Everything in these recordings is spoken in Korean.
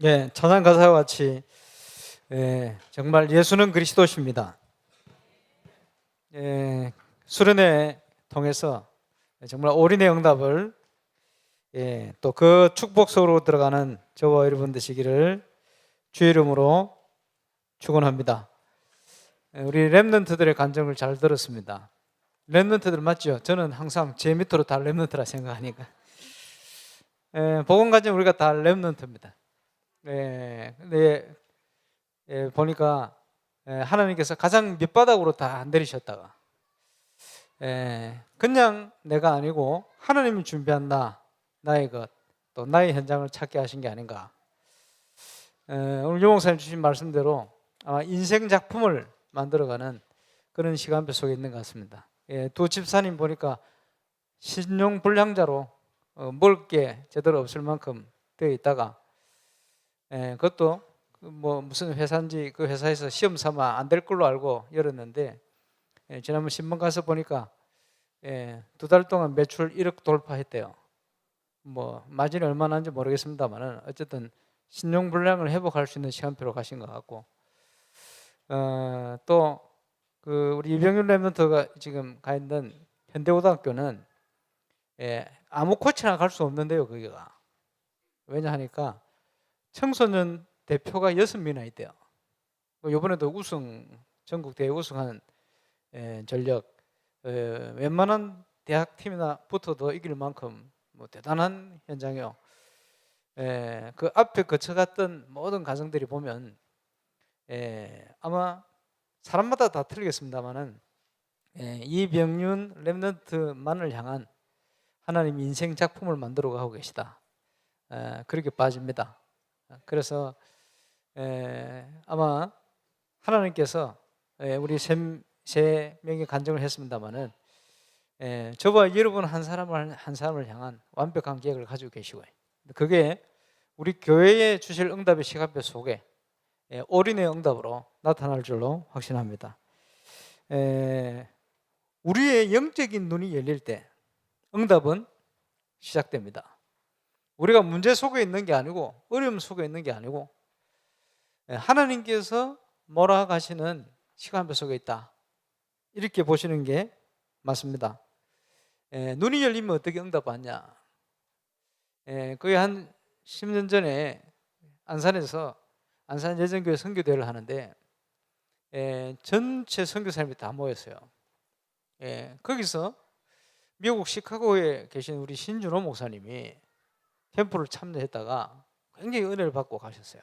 예, 찬양 가사와 같이 정말 예수는 그리스도십니다. 수련회 통해서 정말 올인의 응답을 또 그 축복 속으로 들어가는 저와 여러분 되시기를 주의 이름으로 축원합니다. 우리 렘넌트들의 간증을 잘 들었습니다. 렘넌트들 맞죠? 저는 항상 제 밑으로 다 렘넌트라 생각하니까 복음 간증 우리가 다 렘넌트입니다. 근데 보니까 하나님께서 가장 밑바닥으로 다 내리셨다가 그냥 내가 아니고 하나님이 준비한 나의 것, 또 나의 현장을 찾게 하신 게 아닌가. 오늘 유 목사님 주신 말씀대로 아마 인생 작품을 만들어가는 그런 시간표 속에 있는 것 같습니다. 두 집사님 보니까 신용불량자로 먹을 게 제대로 없을 만큼 되어 있다가 그것도 뭐 무슨 회사인지 그 회사에서 시험 삼아 안 될 걸로 알고 열었는데 지난번 신문 가서 보니까 2달 동안 매출 1억 돌파했대요. 뭐 마진이 얼마나 하는지 모르겠습니다만은 어쨌든 신용불량을 회복할 수 있는 시간표로 가신 것 같고 또 그 우리 이병윤 랩런트가 지금 가 있는 현대고등학교는 아무 코치나 갈 수 없는데요. 거기가 왜냐 하니까 청소년 대표가 6명이나 있대요. 이번에도 전국 대회 우승한 전력 웬만한 대학팀이나 붙어도 이길 만큼 뭐 대단한 현장이요. 그 앞에 거쳐갔던 모든 가정들이 보면 아마 사람마다 다 틀리겠습니다만은 이병윤 랩런트만을 향한 하나님 인생 작품을 만들어 가고 계시다. 그렇게 빠집니다. 그래서 아마 하나님께서 우리 세 명의 간증을 했습니다만은 저와 여러분 한 사람을 향한 완벽한 계획을 가지고 계시고요. 그게 우리 교회에 주실 응답의 시간표 속에 올인의 응답으로 나타날 줄로 확신합니다. 우리의 영적인 눈이 열릴 때 응답은 시작됩니다. 우리가 문제 속에 있는 게 아니고 어려움 속에 있는 게 아니고 하나님께서 몰아가시는 시간표 속에 있다. 이렇게 보시는 게 맞습니다. 눈이 열리면 어떻게 응답받냐? 거의 한 10년 전에 안산에서 안산 예전교회 선교대회를 하는데 전체 선교사님이 다 모였어요. 거기서 미국 시카고에 계신 우리 신준호 목사님이 캠프를 참여했다가 굉장히 은혜를 받고 가셨어요.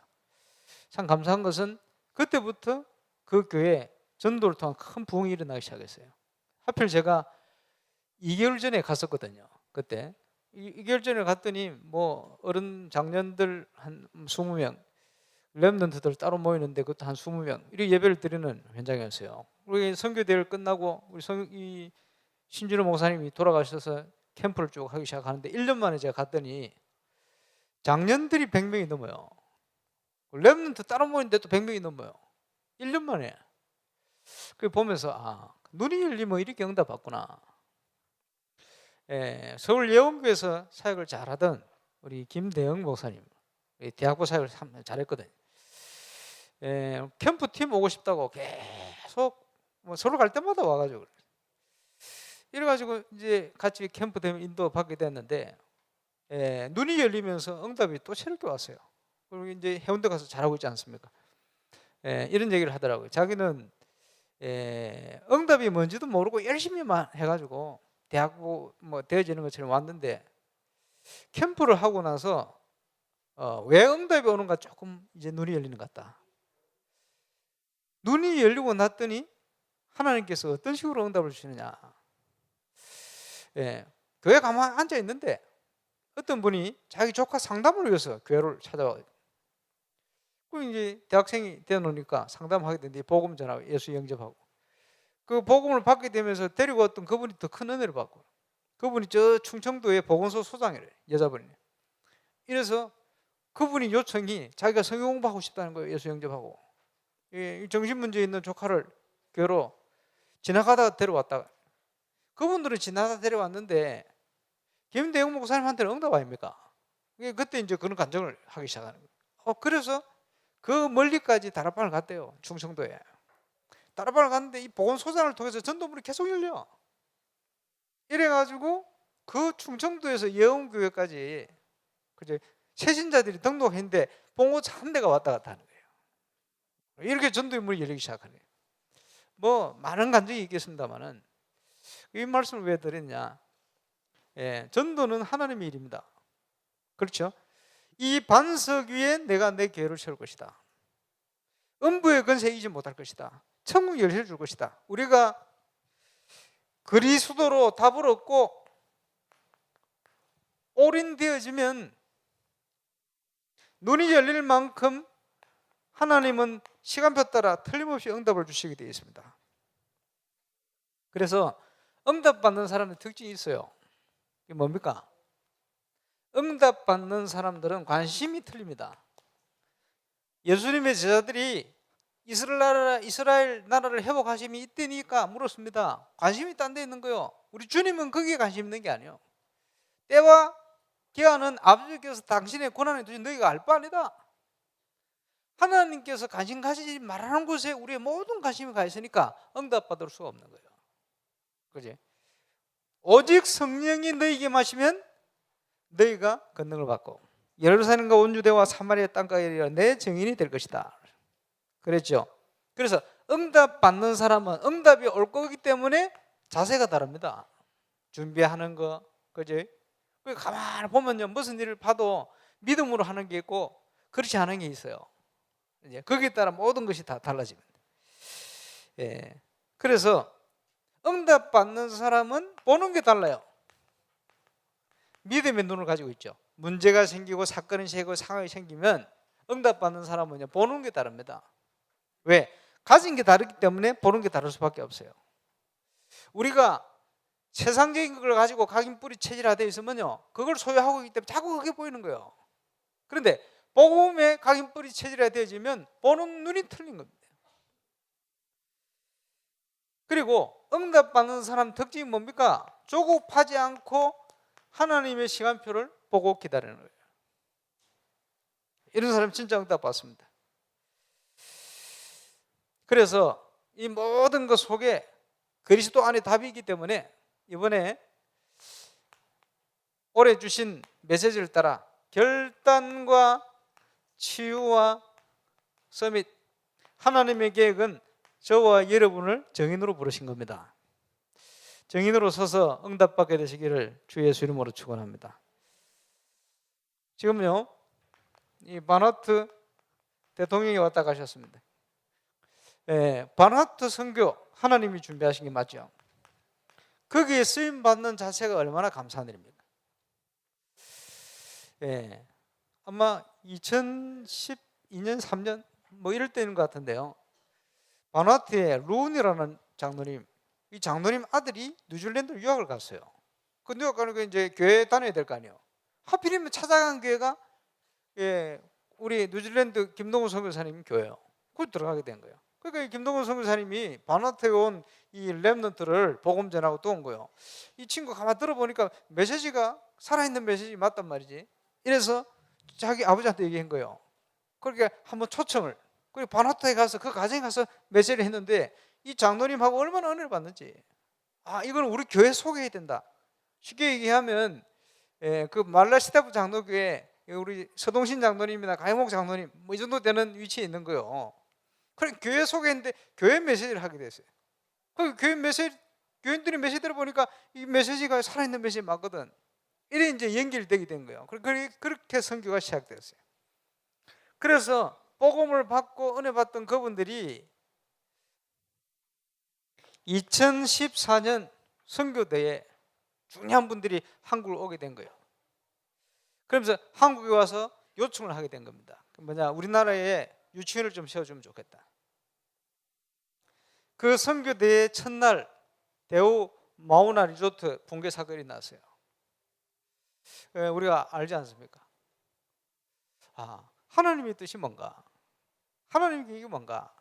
참 감사한 것은 그때부터 그 교회에 전도를 통한 큰 부흥이 일어나기 시작했어요. 하필 제가 2개월 전에 갔었거든요. 그때 2개월 전에 갔더니 뭐 어른 장년들 한 20명, 렘넌트들 따로 모이는데 그것도 한 20명 이렇게 예배를 드리는 현장이었어요. 우리 선교대회를 끝나고 이 신준호 목사님이 돌아가셔서 캠프를 쭉 하기 시작하는데 1년 만에 제가 갔더니 장년들이 100명이 넘어요. 렘넌트 따로 모이는데 또 100명이 넘어요. 1년 만에. 그 보면서 눈이 열리면 이렇게 응답받구나. 서울 예원교에서 사역을 잘하던 우리 김대영 목사님, 대학부 사역을 참 잘했거든요. 캠프팀 오고 싶다고 계속 뭐 서로 갈 때마다 와가지고 이래가지고 이제 같이 캠프 되면 인도 받게 됐는데 눈이 열리면서 응답이 또 새롭게 왔어요. 그리고 이제 해운대 가서 잘하고 있지 않습니까? 이런 얘기를 하더라고요. 자기는 응답이 뭔지도 모르고 열심히만 해가지고 대학부 뭐 되어지는 것처럼 왔는데 캠프를 하고 나서 왜 응답이 오는가 조금 이제 눈이 열리는 것 같다. 눈이 열리고 났더니 하나님께서 어떤 식으로 응답을 주시느냐. 교회 가만 앉아 있는데 어떤 분이 자기 조카 상담을 위해서 교회를 찾아와요. 그 이제 대학생이 되어놓으니까 상담하게 되는데 복음 전하고 예수 영접하고 그 복음을 받게 되면서 데리고 왔던 그분이 더 큰 은혜를 받고 그분이 저 충청도의 보건소 소장이래요. 여자분이네. 이래서 그분이 요청이 자기가 성경 공부하고 싶다는 거예요. 예수 영접하고 정신문제 있는 조카를 교회로 지나가다가 데려왔다가 그분들은 지나가다 데려왔는데 김대영 목사님한테는 응답 아닙니까? 그때 이제 그런 간증을 하기 시작하는 거예요. 그래서 그 멀리까지 다락방을 갔대요. 충청도에. 다락방을 갔는데 이 보건소장을 통해서 전도문이 계속 열려. 이래가지고 그 충청도에서 예언교회까지 그제 새신자들이 등록했는데 봉고차 한 대가 왔다 갔다 하는 거예요. 이렇게 전도의 문이 열리기 시작하네요. 뭐 많은 간증이 있겠습니다만은 이 말씀을 왜 드렸냐? 전도는 하나님의 일입니다. 그렇죠? 이 반석 위에 내가 내 교회를 세울 것이다. 음부의 권세 이지 못할 것이다. 천국 열쇠를 줄 것이다. 우리가 그리스도로 답을 얻고 올인되어지면 눈이 열릴 만큼 하나님은 시간표 따라 틀림없이 응답을 주시게 되어 있습니다. 그래서 응답받는 사람의 특징이 있어요. 이게 뭡니까? 응답받는 사람들은 관심이 틀립니다. 예수님의 제자들이 이스라엘 나라를 회복하심이 이때니까 물었습니다. 관심이 딴 데 있는 거요. 우리 주님은 거기에 관심 있는 게 아니에요. 때와 기한은 아버지께서 당신의 권한에 두신 너희가 알 바 아니다. 하나님께서 관심 가지지 말라는 곳에 우리의 모든 관심이 가 있으니까 응답받을 수가 없는 거예요. 그지? 오직 성령이 너희에게 마시면 너희가 권능을 받고 예루살렘과 온 유대와 사마리아 땅까지 이르러 내 증인이 될 것이다. 그랬죠. 그래서 응답받는 사람은 응답이 올 거기 때문에 자세가 다릅니다. 준비하는 거, 그지? 가만히 보면요, 무슨 일을 봐도 믿음으로 하는 게 있고 그렇지 않은 게 있어요. 이제 거기에 따라 모든 것이 다 달라집니다. 그래서 응답받는 사람은 보는 게 달라요. 믿음의 눈을 가지고 있죠. 문제가 생기고 사건이 생기고 상황이 생기면 응답받는 사람은 보는 게 다릅니다. 왜? 가진 게 다르기 때문에 보는 게 다를 수밖에 없어요. 우리가 세상적인 걸 가지고 각인뿌리 체질화되어 있으면요, 그걸 소유하고 있기 때문에 자꾸 그게 보이는 거예요. 그런데 복음에 각인뿌리 체질화되어지면 보는 눈이 틀린 겁니다. 그리고 응답받는 사람 특징이 뭡니까? 조급하지 않고 하나님의 시간표를 보고 기다리는 거예요. 이런 사람 진짜 응답받습니다. 그래서 이 모든 것 속에 그리스도 안에 답이 있기 때문에 이번에 올해 주신 메시지를 따라 결단과 치유와 서밋, 하나님의 계획은 저와 여러분을 정인으로 부르신 겁니다. 정인으로 서서 응답받게 되시기를 주 예수 이름으로 축원합니다. 지금요, 이 바나트 대통령이 왔다 가셨습니다. 바나트 선교 하나님이 준비하신 게 맞죠? 거기에 쓰임 받는 자체가 얼마나 감사한 일입니까? 아마 2012년 3년 뭐 이럴 때인 것 같은데요. 바나트의 룬이라는 장로님, 이 장로님 아들이 뉴질랜드 유학을 갔어요. 그 유학 가는 거 이제 교회 다녀야 될 거 아니에요. 하필이면 찾아간 교회가 우리 뉴질랜드 김동훈 선교사님 교회예요. 거기 들어가게 된 거예요. 그러니까 김동훈 선교사님이 바나트에 온 이 렘넌트를 복음 전하고 또 온 거예요. 이 친구 가만 들어보니까 메시지가 살아있는 메시지 맞단 말이지. 이래서 자기 아버지한테 얘기한 거예요. 그러니까 한번 초청을, 그리고 바나트에 가서 그 가정에 가서 메시지를 했는데 이 장로님하고 얼마나 은혜를 받는지. 이건 우리 교회 소개해야 된다. 쉽게 얘기하면 그 말라시타프 장로교회 우리 서동신 장로님이나 가영목 장로님 뭐 이 정도 되는 위치에 있는 거예요. 그래 교회 소개했는데 교회 메시지를 하게 됐어요. 그 교회 메시지, 교인들이 메시지 들어보니까 이 메시지가 살아있는 메시지 맞거든. 이래 이제 연결되게 된 거예요. 그렇게 선교가 시작됐어요. 그래서 복음을 받고 은혜 받던 그분들이 2014년 선교대에 중요한 분들이 한국을 오게 된 거예요. 그러면서 한국에 와서 요청을 하게 된 겁니다. 뭐냐, 우리나라에 유치원을 좀 세워주면 좋겠다. 그 선교대의 첫날 대우 마우나 리조트 붕괴 사건이 났어요. 우리가 알지 않습니까? 하나님의 뜻이 뭔가? 하나님의 계획이 뭔가?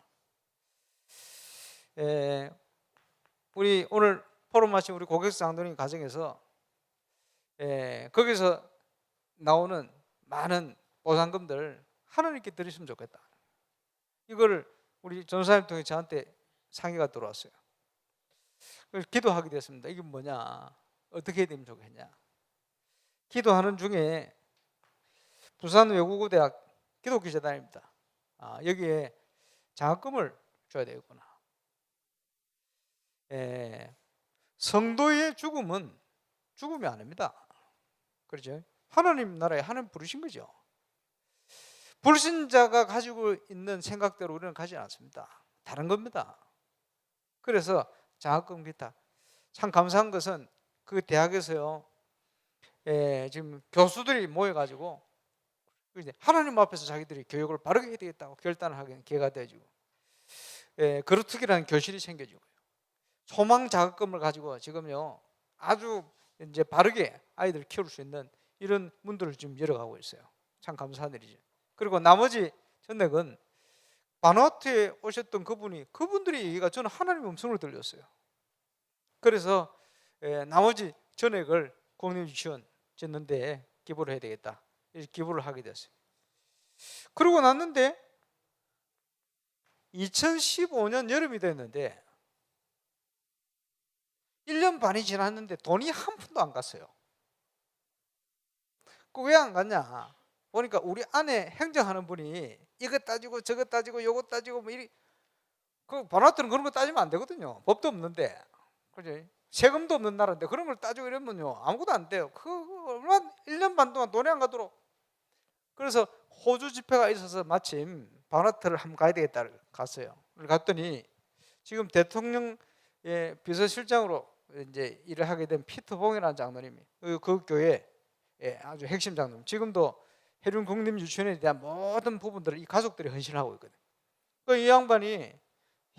우리 오늘 포럼 마친 우리 고객수 장로님 가정에서 거기서 나오는 많은 보상금들 하나님께 드리시면 좋겠다. 이걸 우리 전사님 통해 저한테 상의가 들어왔어요. 그래서 기도하게 됐습니다. 이게 뭐냐, 어떻게 해야 되면 좋겠냐. 기도하는 중에 부산 외국어대학 기독교 재단입니다. 여기에 장학금을 줘야 되겠구나. 성도의 죽음은 죽음이 아닙니다. 그렇죠? 하나님 나라에 하나님 부르신 거죠. 불신자가 가지고 있는 생각대로 우리는 가지 않습니다. 다른 겁니다. 그래서 장학금 기타 참 감사한 것은 그 대학에서요, 지금 교수들이 모여가지고 하나님 앞에서 자기들이 교육을 바르게 해야 되겠다고 결단을 하게 기회가 되어지고, 그루트기라는 교실이 생겨지고, 소망 장학금을 가지고 지금요 아주 이제 바르게 아이들을 키울 수 있는 이런 문들을 지금 열어가고 있어요. 참 감사한 일이죠. 그리고 나머지 전액은 바누아투에 오셨던 그분들이 얘기가 저는 하나님의 음성을 들렸어요. 그래서 나머지 전액을 공립 유치원 짓는 데 기부를 해야 되겠다, 이렇게 기부를 하게 됐어요. 그러고 났는데 2015년 여름이 됐는데 1년 반이 지났는데 돈이 한 푼도 안 갔어요. 그 왜 안 갔냐 보니까 우리 안에 행정하는 분이 이거 따지고 저거 따지고 요거 따지고 뭐 그 바누아투는 그런 거 따지면 안 되거든요. 법도 없는데, 그죠? 세금도 없는 나라인데 그런 걸 따지고 이러면요 아무것도 안 돼요. 얼마나 1년 반 동안 돈이 안 가도록. 그래서 호주 집회가 있어서 마침 바누아투를 한번 가야 되겠다를 갔어요. 갔더니 지금 대통령 비서실장으로 이제 일을 하게 된 피터 봉이라는 장로님이 그 교회 아주 핵심 장로님, 지금도 해륜 국립 유치원에 대한 모든 부분들을 이 가족들이 헌신하고 있거든요. 이 양반이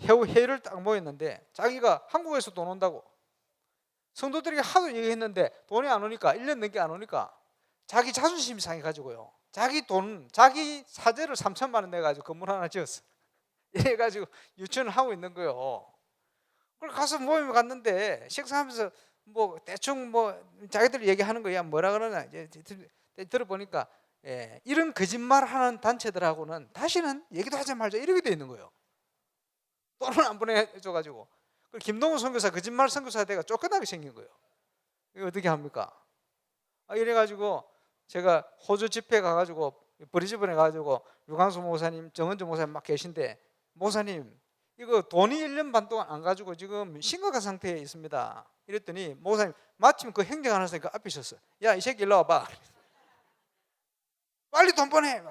해외를 딱 모였는데 자기가 한국에서 돈 온다고 성도들에게 하도 얘기했는데 돈이 안 오니까, 1년 넘게 안 오니까 자기 자존심이 상해가지고요, 자기 돈, 자기 사재를 3천만 원 내가지고 건물 하나 지었어. 이래가지고 유치원을 하고 있는 거예요. 그걸 가서 모임에 갔는데 식사하면서 뭐 대충 뭐 자기들 얘기하는 거야. 뭐라 그러나 이제 들어보니까 이런 거짓말하는 단체들하고는 다시는 얘기도 하지 말자 이렇게 돼 있는 거예요. 돈을 안 보내줘가지고. 김동훈 선교사 거짓말 선교사 대가 쫓겨나게 생긴 거예요. 이거 어떻게 합니까? 이래가지고 제가 호주 집회 가가지고 브리즈번에 가가지고 유광수 목사님, 정은주 목사님 막 계신데, 목사님 이거 돈이 1년 반 동안 안 가지고 지금 심각한 상태에 있습니다. 이랬더니 목사님 마침 그 행정하는 사람이 그 앞에 있었어. 야, 이 새끼 일로 와봐. 빨리 돈 보내.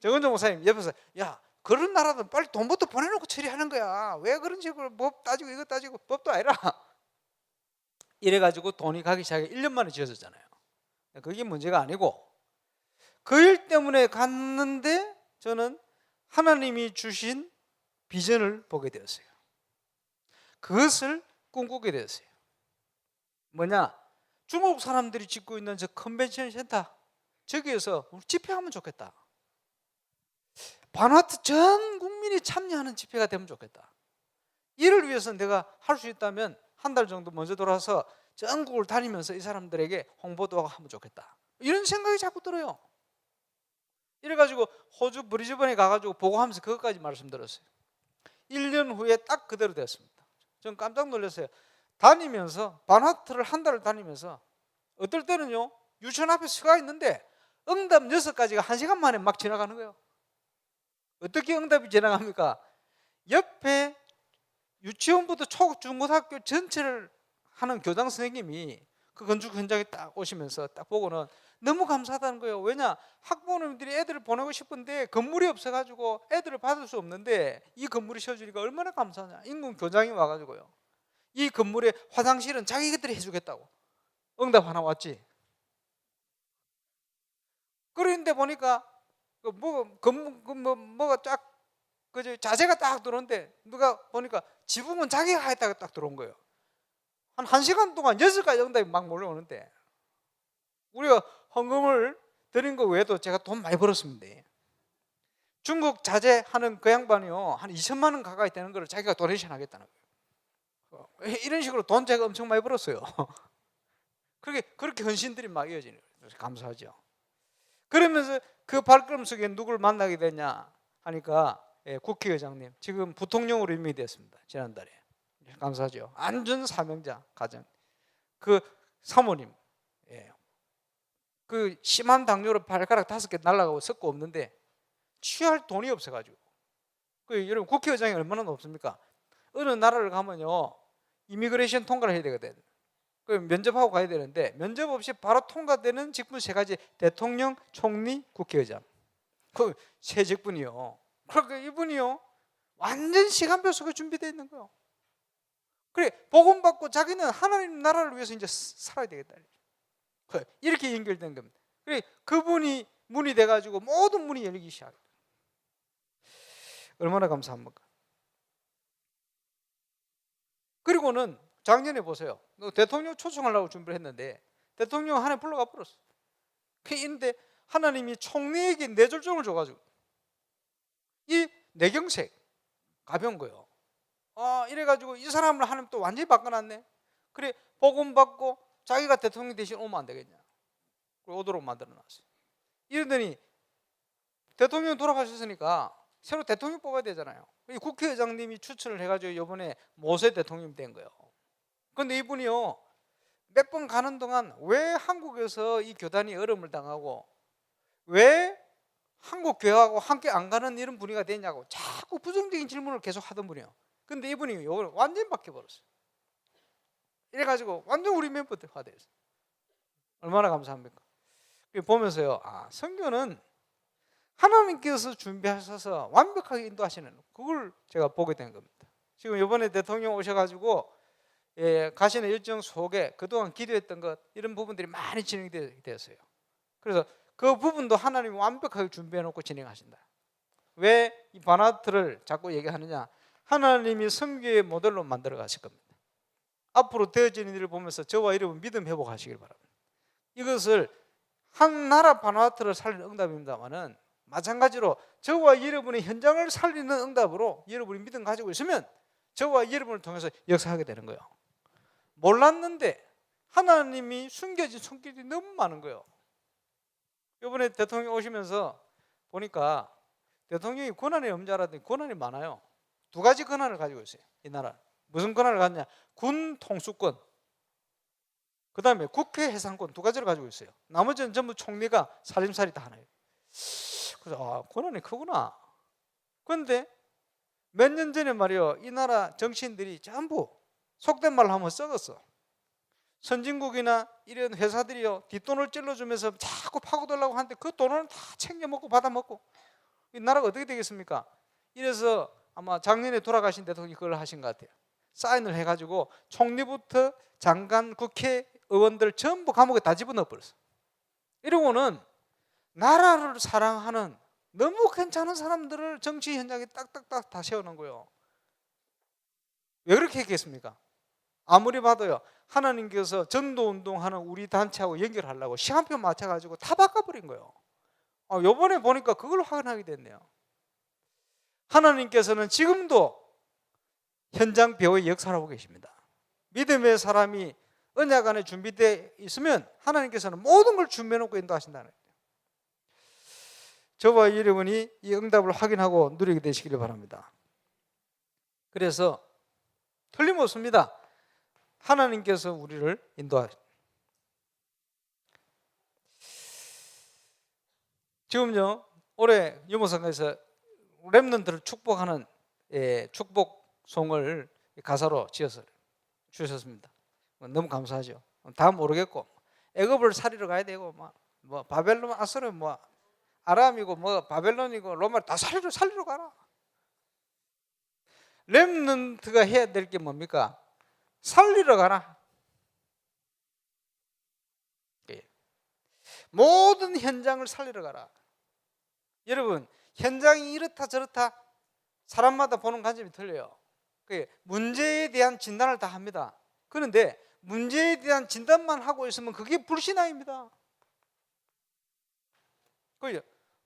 정은주 목사님 옆에서, 야, 그런 나라도 빨리 돈부터 보내놓고 처리하는 거야. 왜 그런 식으로 법 따지고 이거 따지고, 법도 아니라. 이래가지고 돈이 가기 시작해 1년 만에 지어졌잖아요. 그게 문제가 아니고 그 일 때문에 갔는데 저는 하나님이 주신 비전을 보게 되었어요. 그것을 꿈꾸게 되었어요. 뭐냐? 중국 사람들이 짓고 있는 저 컨벤션 센터, 저기에서 우리 집회하면 좋겠다. 바누아투 전 국민이 참여하는 집회가 되면 좋겠다. 이를 위해서 내가 할 수 있다면 한 달 정도 먼저 돌아서 전국을 다니면서 이 사람들에게 홍보도 하고 하면 좋겠다, 이런 생각이 자꾸 들어요. 이래가지고 호주 브리즈번에 가가지고 보고하면서 그것까지 말씀드렸어요. 1년 후에 딱 그대로 됐습니다. 전 깜짝 놀랐어요. 다니면서 바누아투를 한 달을 다니면서 어떨 때는요 유치원 앞에 서가 있는데 응답 6가지가 1시간 만에 막 지나가는 거예요. 어떻게 응답이 지나갑니까? 옆에 유치원부터 초, 중, 고등학교 전체를 하는 교장 선생님이 그 건축 현장에 딱 오시면서 딱 보고는 너무 감사하다는 거예요. 왜냐? 학부모님들이 애들을 보내고 싶은데 건물이 없어가지고 애들을 받을 수 없는데 이 건물이 세워주니까 얼마나 감사하냐. 인근 교장이 와가지고요, 이 건물에 화장실은 자기들이 해주겠다고 응답 하나 왔지. 그런데 보니까 뭐가 쫙 자재가 딱 들어오는데 누가 보니까 지붕은 자기가 하겠다고 딱 들어온 거예요. 한 1시간 동안 6가지 응답이 막 몰려오는데, 우리가 헌금을 드린 거 외에도 제가 돈 많이 벌었습니다. 중국 자재하는 그 양반이요 한 2천만 원 가까이 되는 거를 자기가 도네이션 하겠다는 거예요. 이런 식으로 돈 제가 엄청 많이 벌었어요. 그렇게 헌신들이 막 이어지는 거예요. 감사하죠. 그러면서 그 발걸음 속에 누굴 만나게 되냐 하니까 국회의장님, 지금 부통령으로 임명이 됐습니다. 지난달에. 감사하죠. 안전 사명자 가정. 그 사모님, 그 심한 당뇨로 발가락 5개 날아가고 썩고 없는데 취할 돈이 없어가지고. 여러분 국회의장이 얼마나 높습니까? 어느 나라를 가면요 이미그레이션 통과를 해야 되거든. 면접하고 가야 되는데 면접 없이 바로 통과되는 직분 3가지: 대통령, 총리, 국회의장. 그 세 직분이요. 그러니까 이분이요 완전 시간표 속에 준비되어 있는 거예요. 그래, 복음 받고 자기는 하나님 나라를 위해서 이제 살아야 되겠다. 이렇게 연결된 겁니다. 그래, 그분이 문이 돼가지고 모든 문이 열리기 시작해요. 얼마나 감사합니까? 그리고는 작년에 보세요. 대통령 초청하려고 준비를 했는데 대통령 하나님 불러가 버렸어. 그런데 하나님이 총리에게 뇌졸중을 줘가지고 이 뇌경색 가벼운 거예요. 이래가지고 이 사람을 하나님 또 완전히 바꿔놨네. 그래, 복음 받고 자기가 대통령 대신 오면 안 되겠냐. 오도록 만들어놨어요. 이러더니 대통령이 돌아가셨으니까 새로 대통령 뽑아야 되잖아요. 국회의장님이 추천을 해가지고 이번에 모세 대통령이 된 거예요. 그런데 이분이요 몇 번 가는 동안 왜 한국에서 이 교단이 어려움을 당하고 왜 한국 교회하고 함께 안 가는 이런 분위기가 되냐고 자꾸 부정적인 질문을 계속 하던 분이에요. 근데 이분이 이걸 완전히 바뀌어버렸어요. 이래가지고 완전 우리 멤버들화 됐어요. 얼마나 감사합니까? 보면서요, 성경은 하나님께서 준비하셔서 완벽하게 인도하시는 그걸 제가 보게 된 겁니다. 지금 이번에 대통령 오셔가지고 가시는 일정 속에 그동안 기도했던 것 이런 부분들이 많이 진행이 되었어요. 그래서 그 부분도 하나님이 완벽하게 준비해놓고 진행하신다. 왜 이 바나트를 자꾸 얘기하느냐? 하나님이 성교의 모델로 만들어 가실 겁니다. 앞으로 되어지는 일을 보면서 저와 여러분 믿음 회복하시길 바랍니다. 이것을 한 나라 바나트를 살리는 응답입니다만은 마찬가지로 저와 여러분의 현장을 살리는 응답으로 여러분이 믿음 가지고 있으면 저와 여러분을 통해서 역사하게 되는 거예요. 몰랐는데 하나님이 숨겨진 손길이 너무 많은 거예요. 이번에 대통령 오시면서 보니까 대통령이 권한의 염자라더니 권한이 많아요. 2가지 권한을 가지고 있어요. 이 나라 무슨 권한을 갖냐? 군 통수권, 그 다음에 국회 해산권 2가지를 가지고 있어요. 나머지는 전부 총리가 살림살이 다 하나요. 그래서 권한이 크구나. 그런데 몇 년 전에 말이요 이 나라 정치인들이 전부 속된 말로 하면 썩었어. 선진국이나 이런 회사들이요 뒷돈을 찔러주면서 자꾸 파고들려고 하는데 그 돈을 다 챙겨먹고 받아먹고 이 나라가 어떻게 되겠습니까? 이래서 아마 작년에 돌아가신 대통령이 그걸 하신 것 같아요. 사인을 해가지고 총리부터 장관, 국회의원들 전부 감옥에 다 집어넣어 버렸어. 이러고는 나라를 사랑하는 너무 괜찮은 사람들을 정치 현장에 딱딱딱 다 세워놓은 거예요. 왜 그렇게 했겠습니까? 아무리 봐도요 하나님께서 전도운동하는 우리 단체하고 연결하려고 시간표 맞춰가지고 다 바꿔버린 거예요. 요번에 보니까 그걸 확인하게 됐네요. 하나님께서는 지금도 현장 배후의 역사를 하고 계십니다. 믿음의 사람이 언약 안에 준비되어 있으면 하나님께서는 모든 걸 준비해놓고 인도하신다는 거예요. 저와 여러분이 이 응답을 확인하고 누리게 되시기를 바랍니다. 그래서 틀림없습니다. 하나님께서 우리를 인도하십니다. 지금요 올해 유모상가에서 렘넌트를 축복하는 축복송을 가사로 지어서 주셨습니다. 너무 감사하죠. 다 모르겠고 애굽을 살리러 가야 되고 뭐 바벨론, 아수르, 뭐 아람이고 뭐 바벨론이고 로마 다 살리러 가라. 렘넌트가 해야 될 게 뭡니까? 살리러 가라. 모든 현장을 살리러 가라. 여러분 현장이 이렇다 저렇다 사람마다 보는 관점이 틀려요. 문제에 대한 진단을 다 합니다. 그런데 문제에 대한 진단만 하고 있으면 그게 불신앙입니다. 그죠?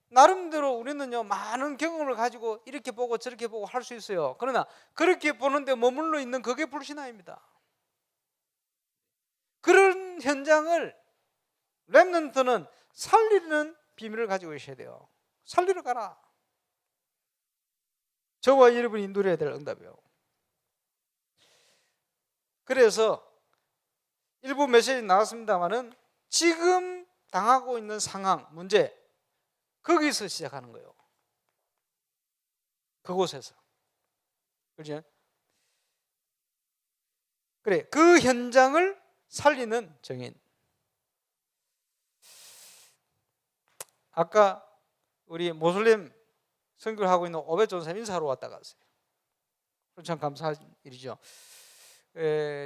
나름대로 우리는요 많은 경험을 가지고 이렇게 보고 저렇게 보고 할 수 있어요. 그러나 그렇게 보는데 머물러 있는 그게 불신앙입니다. 그런 현장을 렘넌트는 살리는 비밀을 가지고 계셔야 돼요. 살리러 가라. 저와 여러분이 누려야 될 응답이에요. 그래서 일부 메시지 나왔습니다만은 지금 당하고 있는 상황, 문제, 거기서 시작하는 거예요. 그곳에서. 그렇죠? 그래, 그 현장을 살리는 정인. 아까 우리 모슬렘 선교를 하고 있는 오벳 전사 인사하러 왔다 갔어요. 참 감사한 일이죠.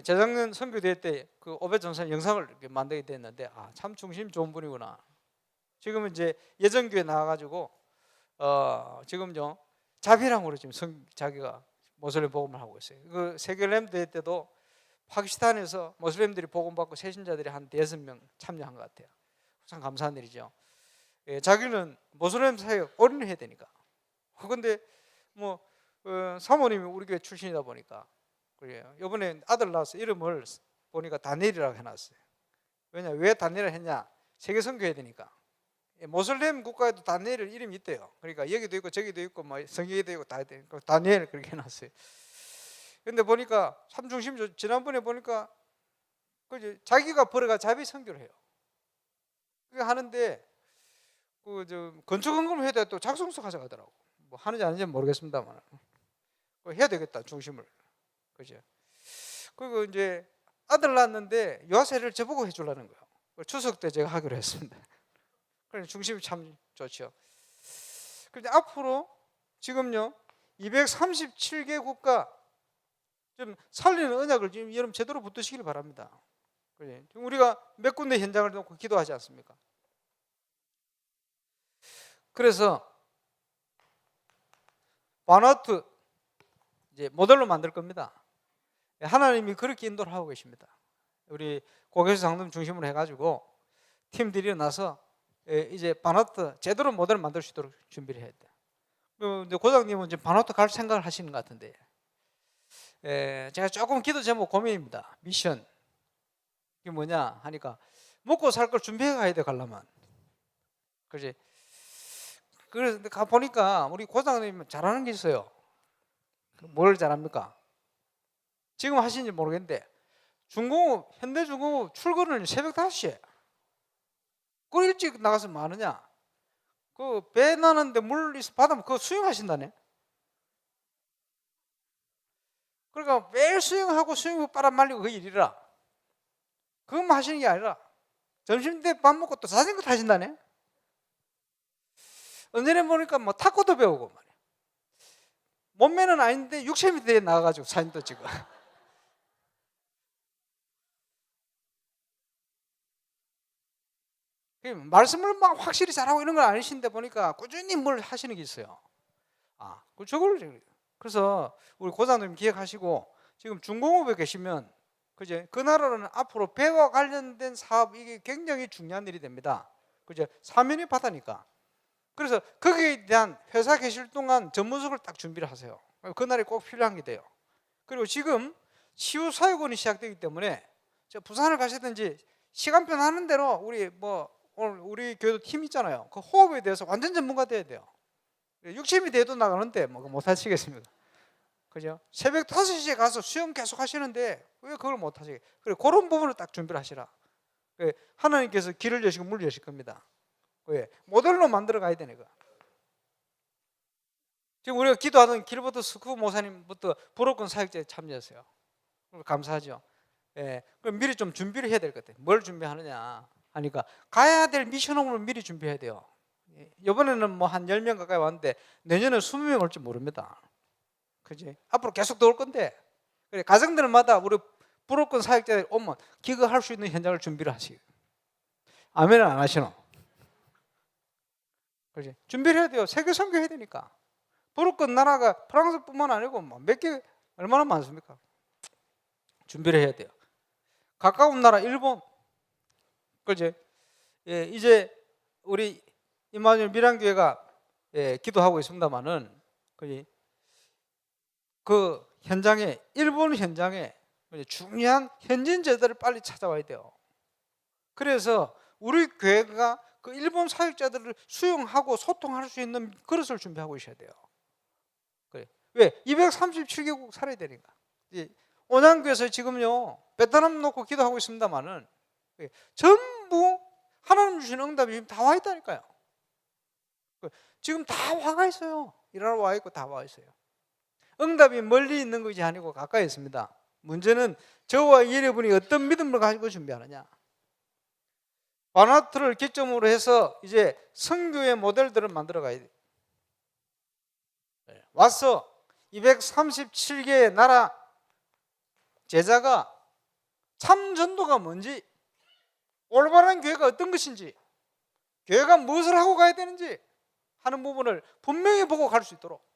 재작년 선교대회 때 그 오벳 전사 영상을 이렇게 만들게 됐는데 참 중심 좋은 분이구나. 지금은 이제 예전교회 나와가지고 지금요 자비랑으로 지금 자기가 모슬렘 복음을 하고 있어요. 그 세계렘 대회 때도 파키스탄에서 모슬렘들이 복음받고 새신자들이 한 5명 참여한 것 같아요. 참 감사한 일이죠. 자기는 모슬렘 사회에 올인을 해야 되니까. 그런데 뭐 사모님이 우리 교회 출신이다 보니까 그래요. 이번에 아들 낳아서 이름을 보니까 다니엘이라고 해놨어요. 왜 다니엘을 했냐? 세계 선교해야 되니까. 모슬렘 국가에도 다니엘 이름이 있대요. 그러니까 여기도 있고 저기도 있고 뭐 성경에도 있고 다 있고 다니엘 그렇게 해놨어요. 근데 보니까 참 중심 지난번에 보니까 그 자기가 벌어가 자비 선교를 해요. 그게 하는데 그 건축 헌금을 해야 돼. 또 작성서 가져가더라고. 뭐 하는지 아닌지 모르겠습니다만 해야 되겠다 중심을. 그죠? 그리고 이제 아들 낳았는데 유아세를 저보고 해주려는 거예요. 추석 때 제가 하기로 했습니다. 그래서 중심이 참 좋죠. 그런데 앞으로 지금요 237개 국가 좀 살리는 언약을 지금 여러분 제대로 붙드시길 바랍니다. 그래. 우리가 몇 군데 현장을 놓고 기도하지 않습니까? 그래서 바누아투 이제 모델로 만들 겁니다. 하나님이 그렇게 인도를 하고 계십니다. 우리 고개수 상담 중심으로 해가지고 팀들이 일어나서 이제 바누아투 제대로 모델을 만들 수 있도록 준비를 해야 돼요. 근데 고장님은 지금 바누아투 갈 생각을 하시는 것 같은데, 제가 조금 기도 제목 고민입니다. 미션 이게 뭐냐 하니까 먹고 살 걸 준비해 가야 돼 가려면. 그렇지? 그래서 가 보니까 우리 고장님 잘하는 게 있어요. 뭘 잘합니까? 지금 하시는지 모르겠는데 중공업 현대중공업 출근을 새벽 5시에 그 일찍 나가서 뭐 하느냐? 그 배 나는데 물 받으면 그거 수영하신다네. 그러니까 매일 수영하고 수영복 빨아 말리고 그 일이라. 그것만 하시는 게 아니라 점심 때 밥 먹고 또 자전거 타신다네. 언제나 보니까 뭐 탁구도 배우고 말이야. 몸매는 아닌데 육체미 대에 나가가지고 사진도 찍어. 말씀을 막 확실히 잘하고 이런 건 아니신데 보니까 꾸준히 뭘 하시는 게 있어요. 저걸 그래서 우리 고장님 기억하시고 지금 중공업에 계시면 그제 그 나라로는 앞으로 배와 관련된 사업 이게 굉장히 중요한 일이 됩니다. 그제 사면이 바다니까. 그래서 거기에 대한 회사 계실 동안 전문석을 딱 준비를 하세요. 그날이 꼭 필요한 게 돼요. 그리고 지금 치유사역원이 시작되기 때문에 부산을 가시든지 시간편 하는 대로 우리 오늘 우리 교회도 팀 있잖아요. 그 호흡에 대해서 완전 전문가 돼야 돼요. 육체미 대회도 나가는데 뭐 못 하시겠습니까? 그죠? 새벽 5시에 가서 수영 계속 하시는데 왜 그걸 못 하시게? 그래 그런 부분을 딱 준비를 하시라. 하나님께서 길을 여시고 문을 여실 겁니다. 왜? 모델로 만들어 가야 되니까. 지금 우리가 기도하던 길버드 스쿠 모사님부터 불어권 사역자에 참여하세요. 감사하죠. 그럼 미리 좀 준비를 해야 될 것 같아요. 뭘 준비하느냐 하니까 가야 될 미션홈을 미리 준비해야 돼요. 이번에는 뭐 한 10명 가까이 왔는데 내년에 20명 올지 모릅니다. 그지? 앞으로 계속 더 올 건데 그래 가정들마다 우리 불어권 사역자들 오면 기거할 수 있는 현장을 준비를 하시고 아멘은 안 하시노? 그렇지? 준비를 해야 돼요. 세계 선교해야 되니까. 불어권 나라가 프랑스뿐만 아니고 몇 개 얼마나 많습니까? 준비를 해야 돼요. 가까운 나라 일본, 그렇지? 이제 우리 임마누엘 미란교회가 기도하고 있습니다만은, 그렇지? 그 현장에 일본 현장에 중요한 현진 제자를 빨리 찾아와야 돼요. 그래서 우리 교회가 그 일본 사역자들을 수용하고 소통할 수 있는 그릇을 준비하고 있어야 돼요. 그래. 왜? 237개국 살아야 되니까. 온양교에서 지금요 베트남 놓고 기도하고 있습니다만은 전부 하나님 주신 응답이 지금 다 와 있다니까요. 지금 다 와가 있어요. 일하러 와 있고 다 와 있어요. 응답이 멀리 있는 것이 아니고 가까이 있습니다. 문제는 저와 여러분이 어떤 믿음을 가지고 준비하느냐. 바누아투를 기점으로 해서 이제 선교의 모델들을 만들어 가야 돼요. 와서 237개의 나라 제자가 참 전도가 뭔지, 올바른 교회가 어떤 것인지, 교회가 무엇을 하고 가야 되는지 하는 부분을 분명히 보고 갈 수 있도록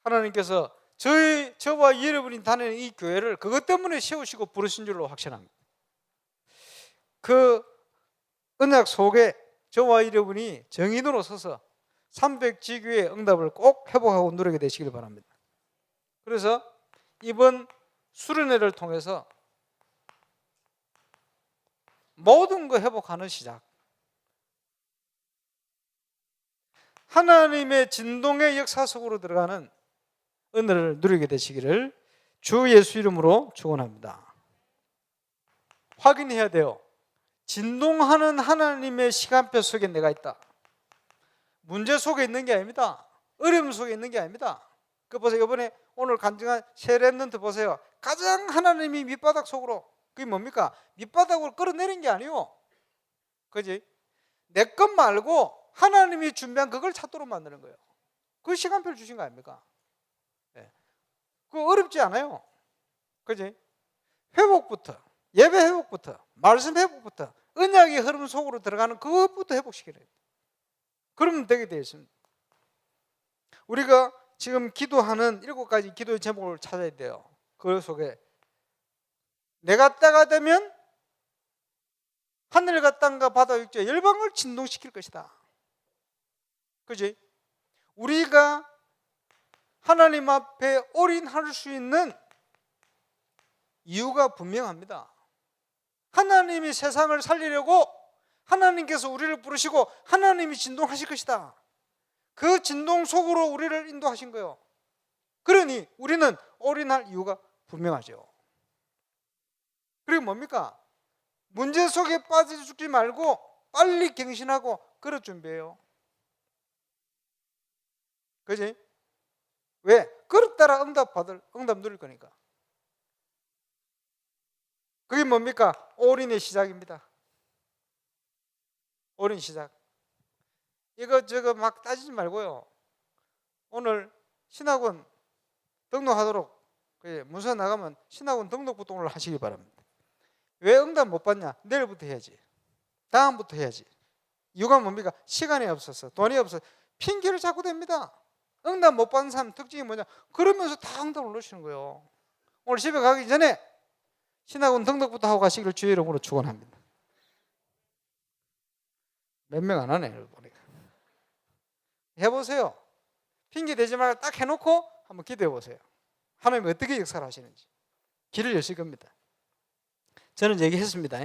하나님께서 저와 여러분이 다니는 이 교회를 그것 때문에 세우시고 부르신 줄로 확신합니다. 그 언약 속에 저와 여러분이 정인으로 서서 300지교의 응답을 꼭 회복하고 누리게 되시길 바랍니다. 그래서 이번 수련회를 통해서 모든 거 회복하는 시작, 하나님의 진동의 역사 속으로 들어가는 은혜를 누리게 되시기를 주 예수 이름으로 축원합니다. 확인해야 돼요. 진동하는 하나님의 시간표 속에 내가 있다. 문제 속에 있는 게 아닙니다. 어려움 속에 있는 게 아닙니다. 그 보세요. 이번에 오늘 간증한 세 렘넌트 보세요. 가장 하나님이 밑바닥 속으로, 그게 뭡니까? 밑바닥으로 끌어내린 게 아니에요. 그지? 내 것 말고 하나님이 준비한 그걸 찾도록 만드는 거예요. 그 시간표를 주신 거 아닙니까? 네. 그거 어렵지 않아요. 그지? 회복부터, 예배 회복부터, 말씀 회복부터, 언약의 흐름 속으로 들어가는 그것부터 회복시키는 거예요. 그러면 되게 되어 있습니다. 우리가 지금 기도하는 7가지 기도의 제목을 찾아야 돼요. 그 속에 내가 때가 되면 하늘과 땅과 바다 육지 열방을 진동시킬 것이다. 그지? 우리가 하나님 앞에 올인할 수 있는 이유가 분명합니다. 하나님이 세상을 살리려고 하나님께서 우리를 부르시고 하나님이 진동하실 것이다. 그 진동 속으로 우리를 인도하신 거예요. 그러니 우리는 올인할 이유가 분명하죠. 그리고 뭡니까? 문제 속에 빠져 죽지 말고 빨리 갱신하고 그럴 준비해요. 그지? 왜? 그릇 따라 응답 누릴 거니까. 그게 뭡니까? 올인의 시작입니다. 올인 시작. 이거 저거 막 따지지 말고요. 오늘 신학원 등록하도록 문서 나가면 신학원 등록부터 오늘 하시기 바랍니다. 왜 응답 못 받냐? 내일부터 해야지. 다음부터 해야지. 이유가 뭡니까? 시간이 없어서, 돈이 없어서 핑계를 자꾸 댑니다. 응답 못 받는 사람 특징이 뭐냐? 그러면서 다 응답을 놓으시는 거예요. 오늘 집에 가기 전에 신학원 등록부터 하고 가시기를 주의 이름으로 축원합니다. 몇 명 안 하네, 보니까. 해보세요. 핑계 대지 말고 딱 해놓고 한번 기도해 보세요. 하나님이 어떻게 역사를 하시는지. 길을 여실 겁니다. 저는 얘기했습니다.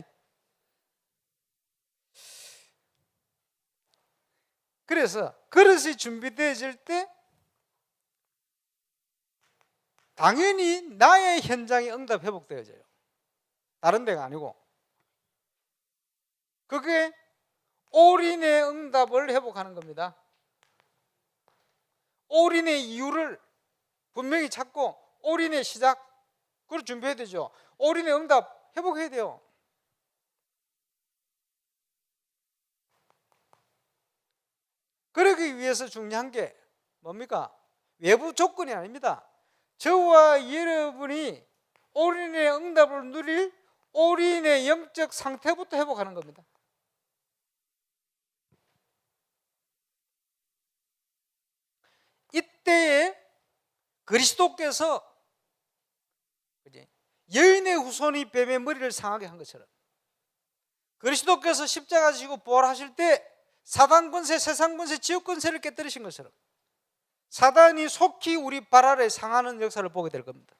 그래서 그릇이 준비되어질 때 당연히 나의 현장이 응답 회복되어져요. 다른 데가 아니고. 그게 올인의 응답을 회복하는 겁니다. 올인의 이유를 분명히 찾고 올인의 시작, 그걸 준비해야 되죠. 올인의 응답 회복해야 돼요. 그러기 위해서 중요한 게 뭡니까? 외부 조건이 아닙니다. 저와 여러분이 올인의 응답을 누릴 올인의 영적 상태부터 회복하는 겁니다. 이때에 그리스도께서 여인의 후손이 뱀의 머리를 상하게 한 것처럼 그리스도께서 십자가 지시고 부활하실 때 사단 권세, 세상 권세, 지옥 권세를 깨뜨리신 것처럼 사단이 속히 우리 발 아래 상하는 역사를 보게 될 겁니다.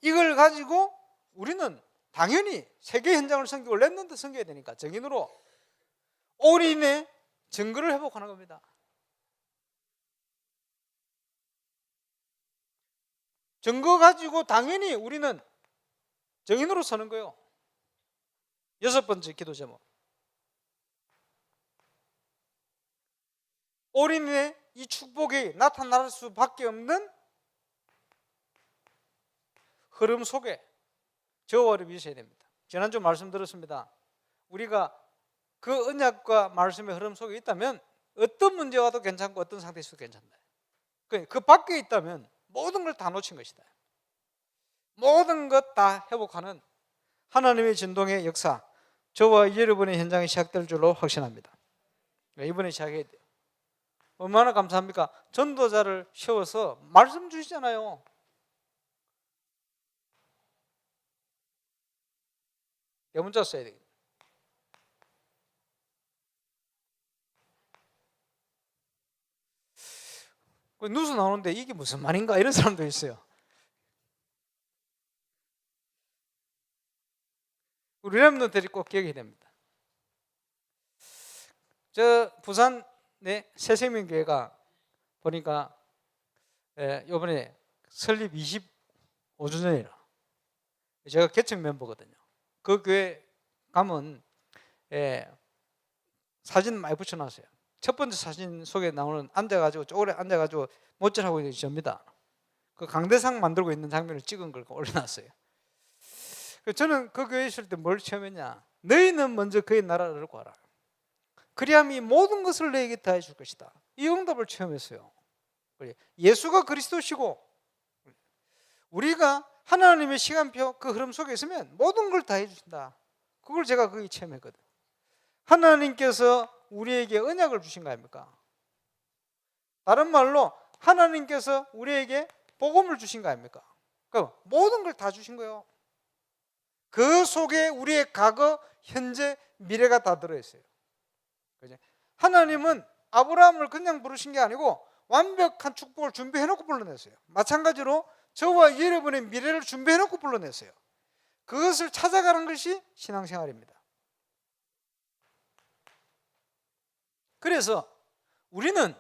이걸 가지고 우리는 당연히 세계 현장을 섬기고 렘넌트 섬겨야 되니까 증인으로 올인의 증거를 회복하는 겁니다. 증거 가지고 당연히 우리는 증인으로 서는 거예요. 6번째 기도 제목. 올인의 이 축복이 나타날 수밖에 없는 흐름 속에 저와 여러분이 있어야 됩니다. 지난주 말씀드렸습니다. 우리가 그 언약과 말씀의 흐름 속에 있다면 어떤 문제 와도 괜찮고 어떤 상태 있어도 괜찮다. 그 밖에 있다면 모든 걸 다 놓친 것이다. 모든 것 다 회복하는 하나님의 진동의 역사, 저와 여러분의 현장이 시작될 줄로 확신합니다. 이번에 시작해야 돼요. 얼마나 감사합니까? 전도자를 세워서 말씀 주시잖아요. 대문자 써야 되겠다. 뉴스 나오는데 이게 무슨 말인가 이런 사람도 있어요. 우리 렘넌트들이 꼭 기억해야 됩니다. 저 부산 새생명교회가 보니까 이번에 설립 25주년이라 제가 개척 멤버거든요. 그 교회 가면 사진 많이 붙여놨어요. 첫 번째 사진 속에 나오는 앉아가지고 쪼그려 앉아가지고 모질하고 있는 저입니다. 그 강대상 만들고 있는 장면을 찍은 걸 올려놨어요. 저는 그 교회에 있을 때 뭘 체험했냐? 너희는 먼저 그의 나라를 구하라. 그리하면 이 모든 것을 너에게 다 해줄 것이다. 이 응답을 체험했어요. 예수가 그리스도시고 우리가 하나님의 시간표 그 흐름 속에 있으면 모든 걸 다 해주신다. 그걸 제가 거기 체험했거든. 하나님께서 우리에게 언약을 주신 거 아닙니까? 다른 말로 하나님께서 우리에게 복음을 주신 거 아닙니까? 그 모든 걸 다 주신 거예요. 그 속에 우리의 과거, 현재, 미래가 다 들어있어요. 하나님은 아브라함을 그냥 부르신 게 아니고 완벽한 축복을 준비해놓고 불러냈어요. 마찬가지로 저와 여러분의 미래를 준비해놓고 불러냈어요. 그것을 찾아가는 것이 신앙생활입니다. 그래서 우리는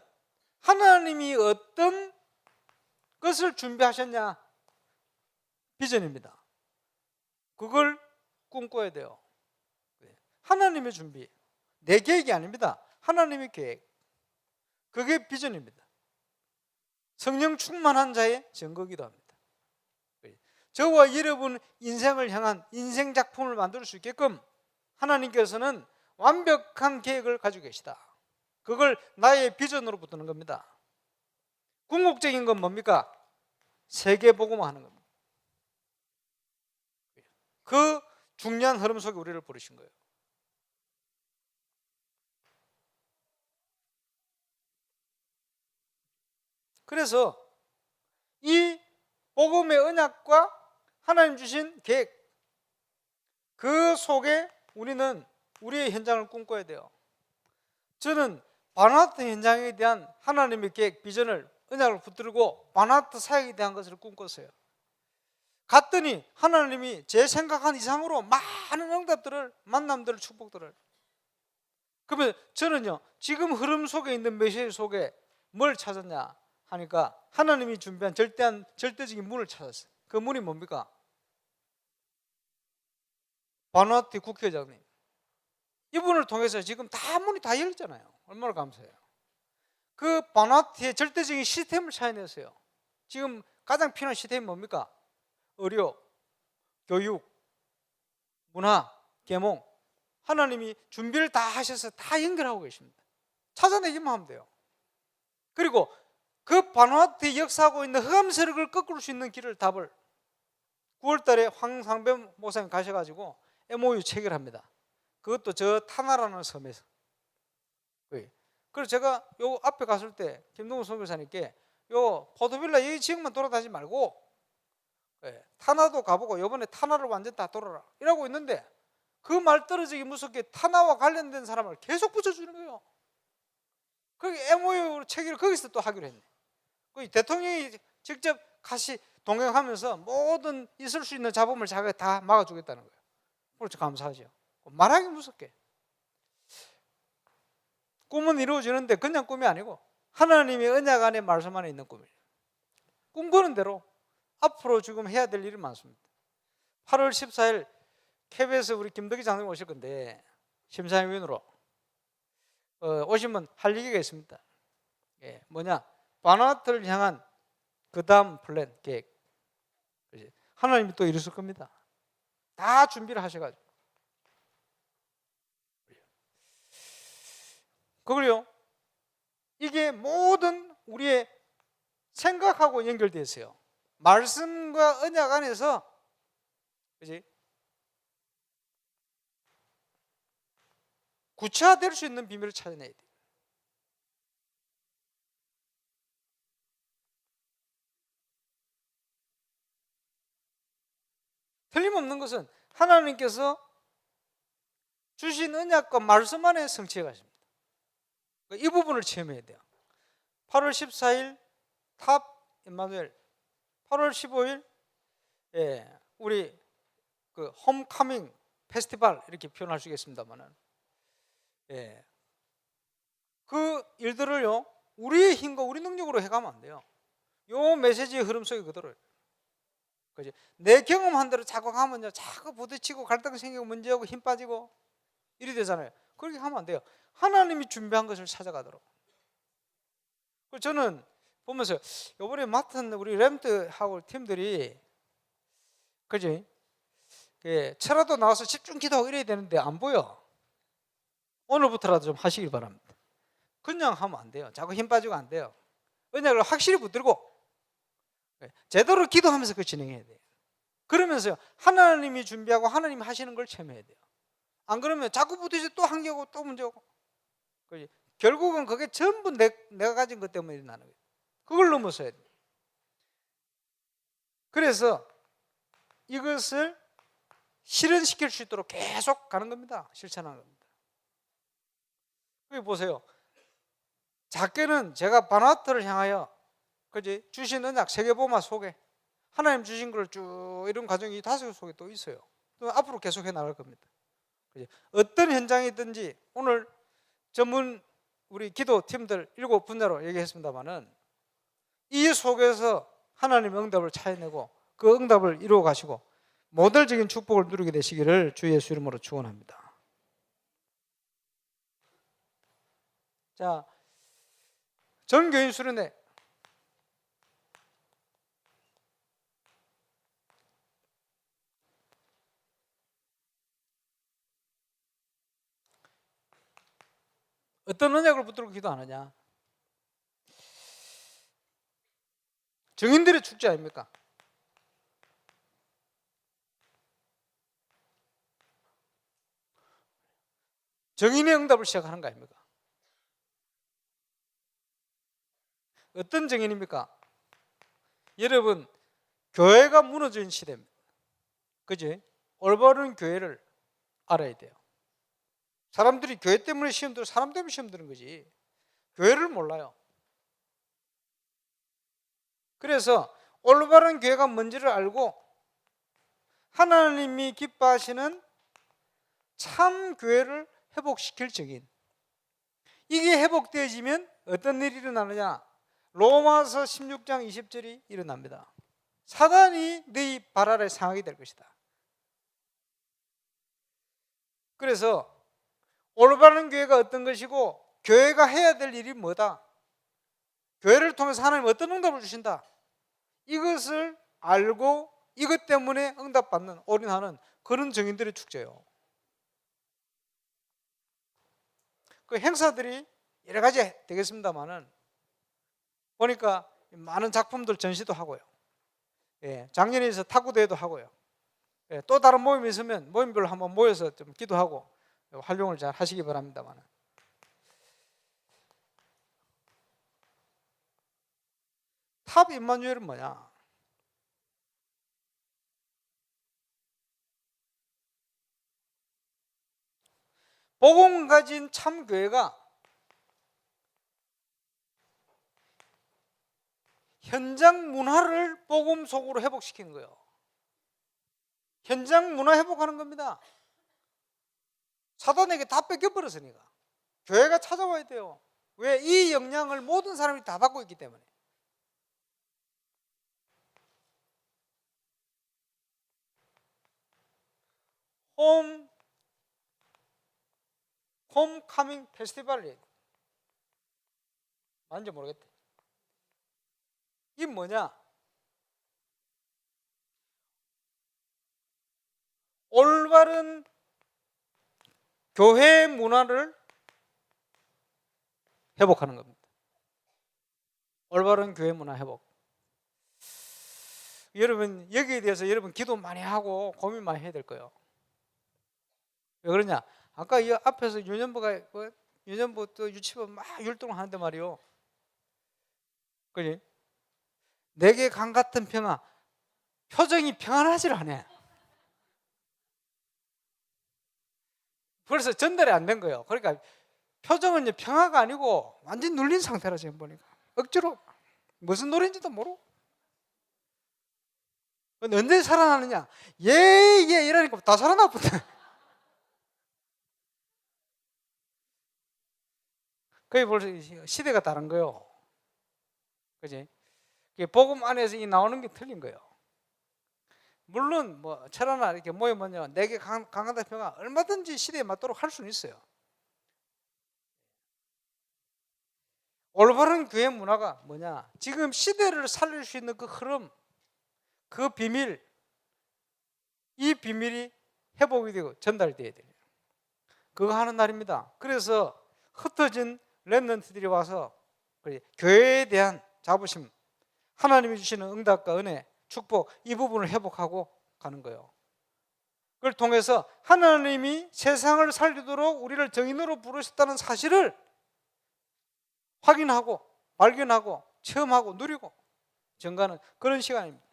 하나님이 어떤 것을 준비하셨냐? 비전입니다. 그걸 꿈꿔야 돼요. 하나님의 준비, 내 계획이 아닙니다. 하나님의 계획, 그게 비전입니다. 성령 충만한 자의 증거기도 합니다. 저와 여러분 인생을 향한 인생 작품을 만들 수 있게끔 하나님께서는 완벽한 계획을 가지고 계시다. 그걸 나의 비전으로 붙드는 겁니다. 궁극적인 건 뭡니까? 세계 복음화하는 겁니다. 그 중요한 흐름 속에 우리를 부르신 거예요. 그래서 이 복음의 언약과 하나님 주신 계획, 그 속에 우리는 우리의 현장을 꿈꿔야 돼요. 저는 바나트 현장에 대한 하나님의 계획, 비전을 언약을 붙들고 바나트 사역에 대한 것을 꿈꿨어요. 갔더니 하나님이 제 생각한 이상으로 많은 응답들을, 만남들을, 축복들을. 그러면 저는요, 지금 흐름 속에 있는 메시지 속에 뭘 찾았냐 하니까 하나님이 준비한 절대적인 문을 찾았어요. 그 문이 뭡니까? 바누아투 국회의장님, 이분을 통해서 지금 다 문이 다 열렸잖아요. 얼마나 감사해요. 그 바누아투의 절대적인 시스템을 찾아냈어요. 지금 가장 필요한 시스템이 뭡니까? 의료, 교육, 문화, 계몽. 하나님이 준비를 다 하셔서 다 연결하고 계십니다. 찾아내기만 하면 돼요. 그리고 그 바누아투에 역사하고 있는 흑암 세력을 꺾을 수 있는 길을, 답을 9월 달에 황상배 목사님 가셔가지고 MOU 체결합니다. 그것도 저 타나라는 섬에서. 그래서 제가 요 앞에 갔을 때 김동훈 선교사님께 요 포도빌라 여기 지역만 돌아다니지 말고 타나도 가보고 요번에 타나를 완전 다 돌아라 이러고 있는데, 그 말 떨어지기 무섭게 타나와 관련된 사람을 계속 붙여주는 거예요. 그 MOU 체결을 거기서 또 하기로 했네. 그 대통령이 직접 같이 동행하면서 모든 있을 수 있는 잡음을 자기가 다 막아주겠다는 거예요. 그렇죠. 감사하죠. 말하기 무섭게. 꿈은 이루어지는데 그냥 꿈이 아니고 하나님의 언약 안에 말씀 안에 있는 꿈이에요. 꿈꾸는 대로 앞으로 지금 해야 될 일이 많습니다. 8월 14일 KBS 우리 김덕기 장로님 오실 건데 심사위원으로 오시면 할 얘기가 있습니다. 뭐냐? 바나트를 향한 그 다음 플랜 계획. 하나님이 또 이루실 겁니다. 다 준비를 하셔가지고. 그걸요, 이게 모든 우리의 생각하고 연결되어 있어요. 말씀과 언약 안에서, 그지? 구체화될 수 있는 비밀을 찾아내야 돼요. 틀림없는 것은 하나님께서 주신 언약과 말씀 안에 성취해 가십니다. 이 부분을 체험해야 돼요. 8월 14일 탑 임마누엘, 8월 15일 우리 그 홈카밍 페스티벌 이렇게 표현할 수 있겠습니다만은, 그 일들을요 우리의 힘과 우리 능력으로 해가면 안 돼요. 요 메시지의 흐름 속에 그대로. 그죠? 내 경험한 대로 자꾸 가면요 자꾸 부딪히고 갈등 생기고 문제하고 힘 빠지고 이리 되잖아요. 그렇게 하면 안 돼요. 하나님이 준비한 것을 찾아가도록. 저는 보면서 이번에 맡은 우리 램트하고 팀들이, 그지? 철화도 나와서 집중 기도하고 이래야 되는데 안 보여. 오늘부터라도 좀 하시길 바랍니다. 그냥 하면 안 돼요. 자꾸 힘 빠지고 안 돼요. 언약을 확실히 붙들고 제대로 기도하면서 그 진행해야 돼요. 그러면서요 하나님이 준비하고 하나님이 하시는 걸 체험해야 돼요. 안 그러면 자꾸 부딪혀 또 한 개 오고 또 문제 오고, 그지? 결국은 그게 전부 내가 가진 것 때문에 일어나는 거예요. 그걸 넘어서야 돼요. 그래서 이것을 실현시킬 수 있도록 계속 가는 겁니다. 실천하는 겁니다. 여기 보세요. 작게는 제가 바나트를 향하여, 그지? 주신 언약 세계보마 속에 하나님 주신 걸 쭉 이런 과정이 5개 속에 또 있어요. 또 앞으로 계속해 나갈 겁니다. 그지? 어떤 현장이든지 오늘 전문 우리 기도 팀들 7분야로 얘기했습니다만은 이 속에서 하나님의 응답을 찾아내고 그 응답을 이루어 가시고 모델적인 축복을 누리게 되시기를 주 예수 이름으로 축원합니다. 자, 전교인 수련회 어떤 언약을 붙들고 기도 안 하냐? 증인들의 축제 아닙니까? 증인의 응답을 시작하는 거 아닙니까? 어떤 증인입니까? 여러분, 교회가 무너진 시대입니다. 그지? 올바른 교회를 알아야 돼요. 사람들이 교회 때문에 시험 들어, 사람 때문에 시험 드는 거지 교회를 몰라요. 그래서 올바른 교회가 뭔지를 알고 하나님이 기뻐하시는 참 교회를 회복시킬 증인, 이게 회복되어지면 어떤 일이 일어나느냐? 로마서 16장 20절이 일어납니다. 사단이 너희 발 아래 상하게 될 것이다. 그래서 올바른 교회가 어떤 것이고 교회가 해야 될 일이 뭐다, 교회를 통해서 하나님 어떤 응답을 주신다, 이것을 알고 이것 때문에 응답받는 올인하는 그런 증인들의 축제예요. 그 행사들이 여러 가지 되겠습니다만은 보니까 많은 작품들 전시도 하고요. 작년에 있어 탁구대회도 하고요. 또 다른 모임이 있으면 모임별로 한번 모여서 좀 기도하고 활용을 잘 하시기 바랍니다만, 탑 임마누엘은 뭐냐? 복음 가진 참 교회가 현장 문화를 복음 속으로 회복시키는 거예요. 현장 문화 회복하는 겁니다. 사단에게 다 뺏겨버렸으니까 교회가 찾아와야 돼요. 왜? 이 영향을 모든 사람이 다 받고 있기 때문에. 홈카밍 페스티벌이 맞는지 모르겠다. 이게 뭐냐? 올바른 교회 문화를 회복하는 겁니다. 올바른 교회 문화 회복. 여러분 여기에 대해서 여러분 기도 많이 하고 고민 많이 해야 될 거예요. 왜 그러냐? 아까 이 앞에서 유년부 또 유치부 막 율동을 하는데 말이요. 그지? 내게 강 같은 평화. 표정이 평안하질 않아. 그래서 전달이 안 된 거예요. 그러니까 표정은 평화가 아니고 완전 눌린 상태라 지금 보니까 억지로 무슨 노래인지도 모르고. 언제 살아나느냐? 예 이러니까 다 살아나거든. 그게 벌써 시대가 다른 거예요. 그지? 복음 안에서 이 나오는 게 틀린 거예요. 물론 뭐 철화나 이렇게 모이면요 내게 강하다 평화 얼마든지 시대에 맞도록 할 수는 있어요. 올바른 교회 문화가 뭐냐? 지금 시대를 살릴 수 있는 그 흐름, 그 비밀, 이 비밀이 회복이 되고 전달돼야 돼요. 그거 하는 날입니다. 그래서 흩어진 렘넌트들이 와서 교회에 대한 자부심, 하나님이 주시는 응답과 은혜, 축복 이 부분을 회복하고 가는 거예요. 그걸 통해서 하나님이 세상을 살리도록 우리를 정인으로 부르셨다는 사실을 확인하고 발견하고 체험하고 누리고 증가하는 그런 시간입니다.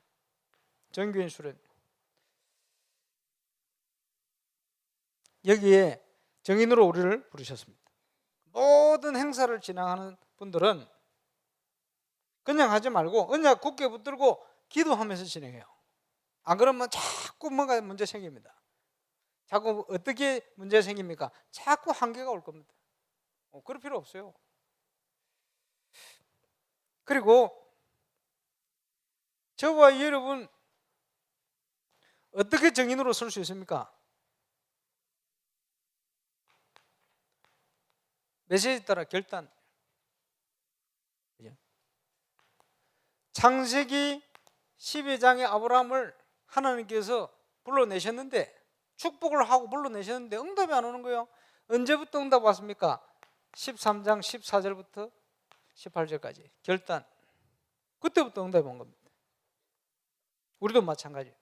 정교인 수련. 여기에 정인으로 우리를 부르셨습니다. 모든 행사를 진행하는 분들은 그냥 하지 말고 언약 굳게 붙들고 기도하면서 진행해요. 안 그러면 자꾸 뭔가 문제 생깁니다. 자꾸 어떻게 문제 생깁니까? 자꾸 한계가 올 겁니다. 그럴 필요 없어요. 그리고 저와 여러분 어떻게 정인으로 설 수 있습니까? 메시지 따라 결단. 창세기 12장의 아브라함을 하나님께서 불러내셨는데 축복을 하고 불러내셨는데 응답이 안 오는 거예요. 언제부터 응답 왔습니까? 13장 14절부터 18절까지 결단. 그때부터 응답이 온 겁니다. 우리도 마찬가지예요.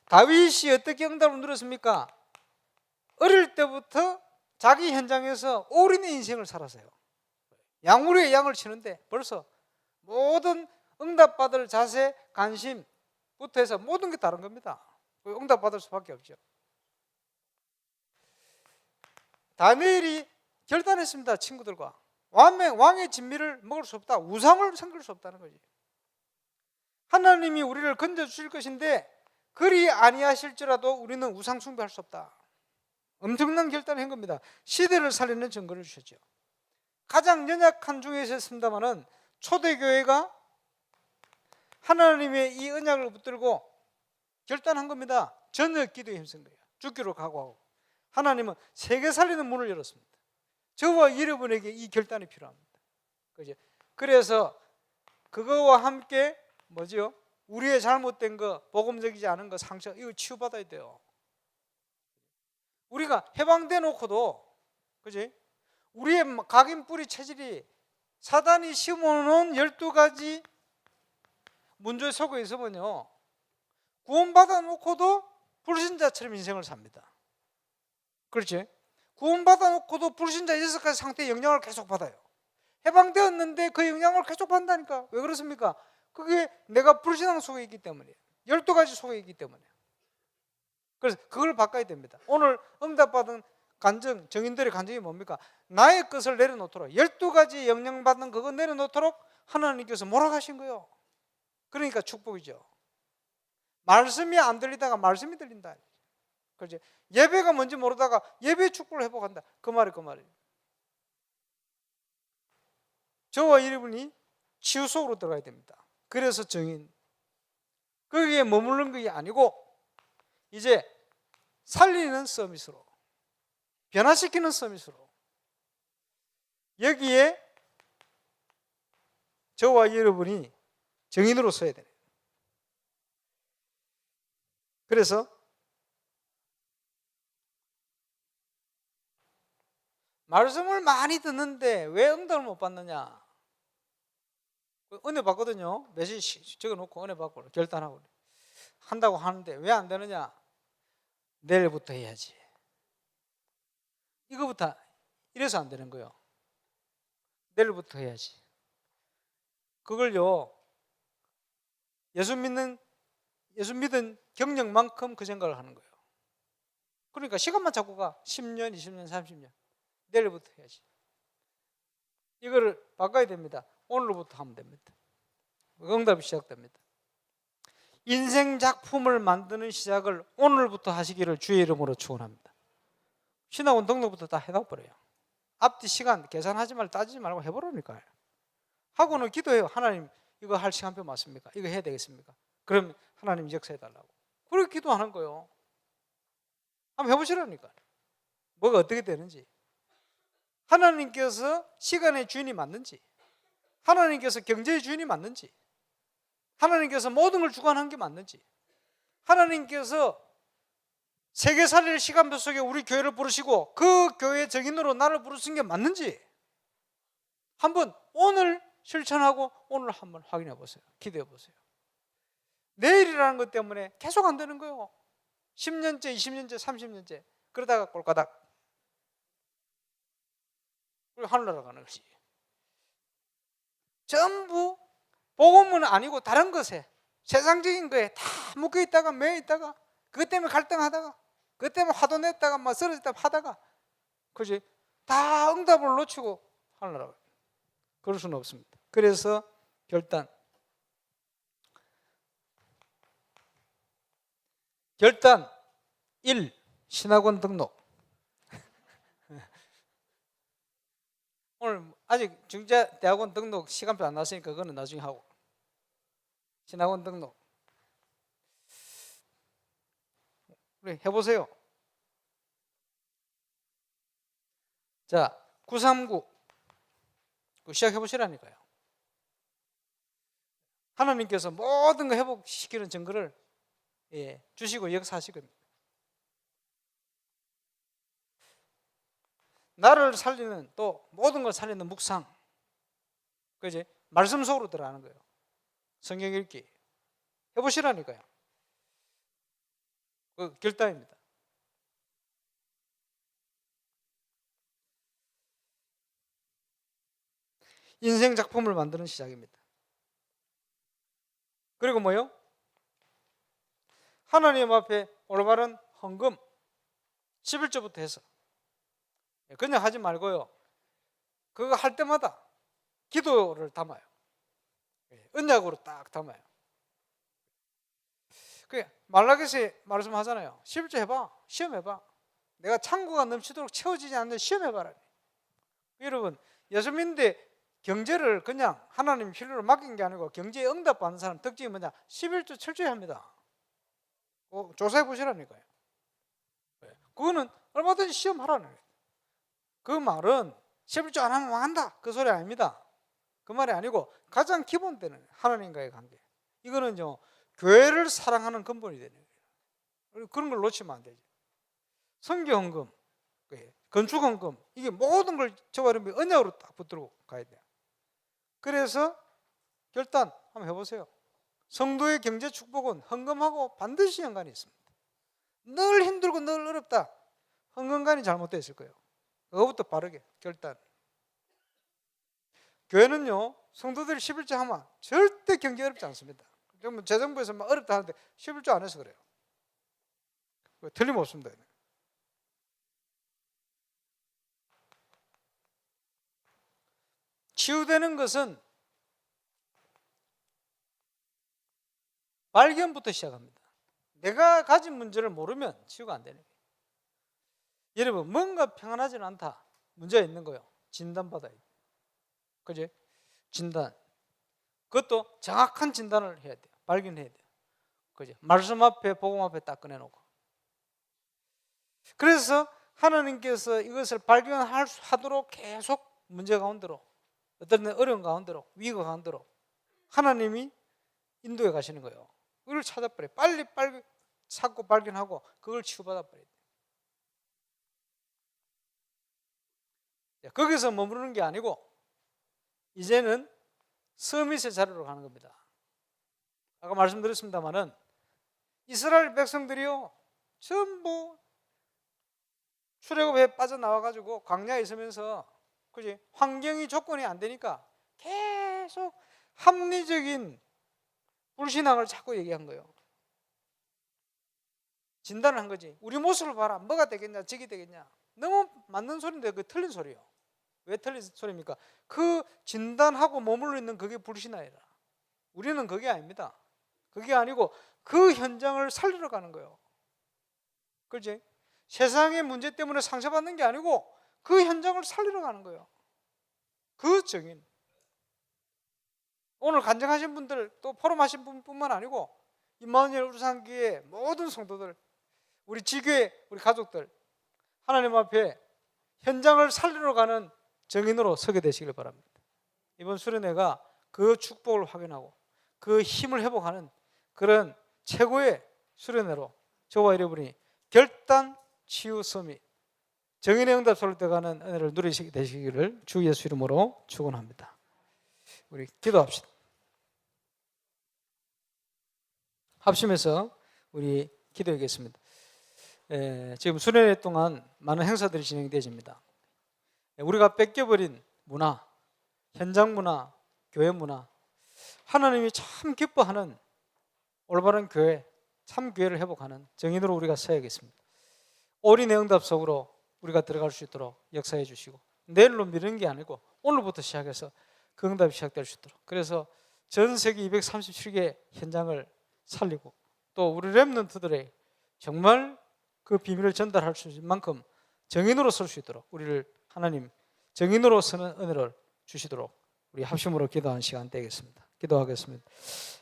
다윗이 어떻게 응답을 누렸습니까? 어릴 때부터 자기 현장에서 올인의 인생을 살았어요. 양으로의 양을 치는데 벌써 모든 응답받을 자세, 관심부터 해서 모든 게 다른 겁니다. 응답받을 수밖에 없죠. 다니엘이 결단했습니다. 친구들과 왕의 진미를 먹을 수 없다. 우상을 섬길 수 없다는 거지. 하나님이 우리를 건져주실 것인데 그리 아니하실지라도 우리는 우상 숭배할 수 없다. 엄청난 결단을 한 겁니다. 시대를 살리는 증거를 주셨죠. 가장 연약한 중에서 있습니다마는 초대교회가 하나님의 이 언약을 붙들고 결단한 겁니다. 전혀 기도에 힘쓴 거예요. 죽기로 각오하고. 하나님은 세계 살리는 문을 열었습니다. 저와 여러분에게 이 결단이 필요합니다. 그래서 그거와 함께 뭐죠? 우리의 잘못된 거, 복음적이지 않은 거, 상처 이거 치유받아야 돼요. 우리가 해방돼 놓고도 그지? 우리의 각인 뿌리 체질이 사단이 심어놓은 12가지 문제 속에 있으면요 구원받아 놓고도 불신자처럼 인생을 삽니다. 그렇지? 구원받아 놓고도 불신자 6가지 상태의 영향을 계속 받아요. 해방되었는데 그 영향을 계속 받는다니까. 왜 그렇습니까? 그게 내가 불신앙 속에 있기 때문이에요. 12가지 속에 있기 때문이에요. 그래서 그걸 바꿔야 됩니다. 오늘 응답받은 간증, 정인들의 간증이 뭡니까? 나의 것을 내려놓도록 12가지 영향받는 그거 내려놓도록 하나님께서 몰아가신 거예요. 그러니까 축복이죠. 말씀이 안 들리다가 말씀이 들린다. 그렇지? 예배가 뭔지 모르다가 예배 축복을 회복한다. 그 말이에요. 저와 여러분이 치유 속으로 들어가야 됩니다. 그래서 정인. 거기에 머무르는 게 아니고 이제 살리는 서밋으로, 변화시키는 서밋으로, 여기에 저와 여러분이 정인으로 서야 돼요. 그래서 말씀을 많이 듣는데 왜 응답을 못 받느냐? 은혜 받거든요. 메시지 적어놓고 은혜 받고 결단하고 한다고 하는데 왜 안 되느냐? 내일부터 해야지. 이거부터 이래서 안 되는 거예요. 내일부터 해야지. 그걸요, 예수 믿은 경력만큼 그 생각을 하는 거예요. 그러니까 시간만 잡고 가. 10년, 20년, 30년. 내일부터 해야지. 이거를 바꿔야 됩니다. 오늘부터 하면 됩니다. 응답이 시작됩니다. 인생 작품을 만드는 시작을 오늘부터 하시기를 주의 이름으로 축원합니다. 신학원 등록부터 다 해놔버려요. 앞뒤 시간 계산하지 말고 따지지 말고 해보라니까요. 하고는 기도해요. 하나님 이거 할 시간표 맞습니까? 이거 해야 되겠습니까? 그럼 하나님 역사해달라고. 그렇게 기도하는 거예요. 한번 해보시라니까. 뭐가 어떻게 되는지. 하나님께서 시간의 주인이 맞는지, 하나님께서 경제의 주인이 맞는지, 하나님께서 모든 걸 주관한 게 맞는지, 하나님께서 세계 살릴 시간표 속에 우리 교회를 부르시고 그 교회 정인으로 나를 부르신 게 맞는지 한번 오늘 실천하고 오늘 한번 확인해 보세요. 기도해 보세요. 내일이라는 것 때문에 계속 안 되는 거예요. 10년째, 20년째, 30년째 그러다가 꼴까닥 하늘나라 가는 것이. 전부 복음은 아니고 다른 것에, 세상적인 거에 다 묶여 있다가 매여 있다가 그것 때문에 갈등하다가 그것 때문에 화도 냈다가 막 쓰러졌다 하다가, 그지? 다 응답을 놓치고 하늘나라 가요. 그럴 수는 없습니다. 그래서 결단 1. 신학원 등록. 오늘 아직 중자대학원 등록 시간표 안 나왔으니까 그거는 나중에 하고, 신학원 등록 우리 해보세요. 자, 939 시작해보시라니까요. 하나님께서 모든 거 회복시키는 증거를 주시고 역사하시거든요. 나를 살리는, 또 모든 걸 살리는 묵상, 그지? 말씀 속으로 들어가는 거예요. 성경 읽기 해보시라니까요. 그 결단입니다. 인생 작품을 만드는 시작입니다. 그리고 뭐요? 하나님 앞에 올바른 헌금 11조부터 해서 그냥 하지 말고요, 그거 할 때마다 기도를 담아요. 언약으로 딱 담아요. 말라기서 말씀하잖아요. 11조 해봐. 시험해봐. 내가 창고가 넘치도록 채워지지 않는데 시험해봐라. 여러분, 예수 믿는데 경제를 그냥 하나님 필요로 맡긴 게 아니고 경제에 응답받는 사람 특징이 뭐냐? 11조 철저히 합니다. 조사해 보시라니까요. 그거는 얼마든지 시험하라는 거예요. 그 말은 11조 안 하면 망한다, 그 소리 아닙니다. 그 말이 아니고 가장 기본되는 하나님과의 관계, 이거는요 교회를 사랑하는 근본이 되는 거예요. 그런 걸 놓치면 안 되죠. 선교헌금, 건축헌금, 이게 모든 걸 저와 여러분이 언약으로 딱 붙들고 가야 돼요. 그래서 결단 한번 해보세요. 성도의 경제 축복은 헌금하고 반드시 연관이 있습니다. 늘 힘들고 늘 어렵다, 헌금관이 잘못되어 있을 거예요. 그거부터 바르게 결단. 교회는요 성도들이 11조 하면 절대 경제 어렵지 않습니다. 재정부에서 막 어렵다 하는데 11조 안 해서 그래요. 틀림없습니다. 치유되는 것은 발견부터 시작합니다. 내가 가진 문제를 모르면 치유가 안 되는 거예요. 여러분, 뭔가 평안하지는 않다, 문제가 있는 거예요. 진단받아야 돼요. 그지? 진단. 그것도 정확한 진단을 해야 돼요. 발견해야 돼요. 그지? 말씀 앞에, 복음 앞에 딱 꺼내놓고. 그래서 하나님께서 이것을 발견하도록 계속 문제 가운데로, 어떤 때는 어려운 가운데로, 위기 가운데로 하나님이 인도해 가시는 거예요. 그걸 찾아버려요. 빨리 찾고 발견하고 그걸 치유받아 버려야 돼요. 거기서 머무르는 게 아니고 이제는 서밋의 자리로 가는 겁니다. 아까 말씀드렸습니다마는 이스라엘 백성들이요, 전부 출애굽에 빠져나와가지고 광야에 있으면서, 그지? 환경이 조건이 안 되니까 계속 합리적인 불신앙을 자꾸 얘기한 거예요. 진단을 한 거지. 우리 모습을 봐라. 뭐가 되겠냐, 저기 되겠냐. 너무 맞는 소리인데 그 틀린 소리예요. 왜 틀린 소리입니까? 그 진단하고 머물러 있는 그게 불신앙이라. 우리는 그게 아닙니다. 그게 아니고 그 현장을 살리러 가는 거예요. 그렇지? 세상의 문제 때문에 상처받는 게 아니고 그 현장을 살리러 가는 거예요. 그 증인. 오늘 간증하신 분들, 또 포럼하신 분뿐만 아니고 임마누엘 우르산교회 모든 성도들, 우리 지교회, 우리 가족들, 하나님 앞에 현장을 살리러 가는 증인으로 서게 되시길 바랍니다. 이번 수련회가 그 축복을 확인하고 그 힘을 회복하는 그런 최고의 수련회로 저와 여러분이 결단 치유 서밋 정인의 응답 쏠 때 가는 은혜를 누리시게 되시기를 주 예수 이름으로 축원합니다. 우리 기도합시다. 합심해서 우리 기도하겠습니다. 지금 수련회 동안 많은 행사들이 진행되집니다. 우리가 뺏겨버린 문화, 현장 문화, 교회 문화, 하나님이 참 기뻐하는 올바른 교회, 참 교회를 회복하는 정인으로 우리가 서야겠습니다. 어린의 응답 속으로 우리가 들어갈 수 있도록 역사해 주시고, 내일로 미루는 게 아니고 오늘부터 시작해서 그 응답이 시작될 수 있도록, 그래서 전 세계 237개 현장을 살리고 또 우리 렘넌트들의 정말 그 비밀을 전달할 수 있는 만큼 정인으로 설 수 있도록 우리를 하나님 정인으로 서는 은혜를 주시도록 우리 합심으로 기도하는 시간 되겠습니다. 기도하겠습니다.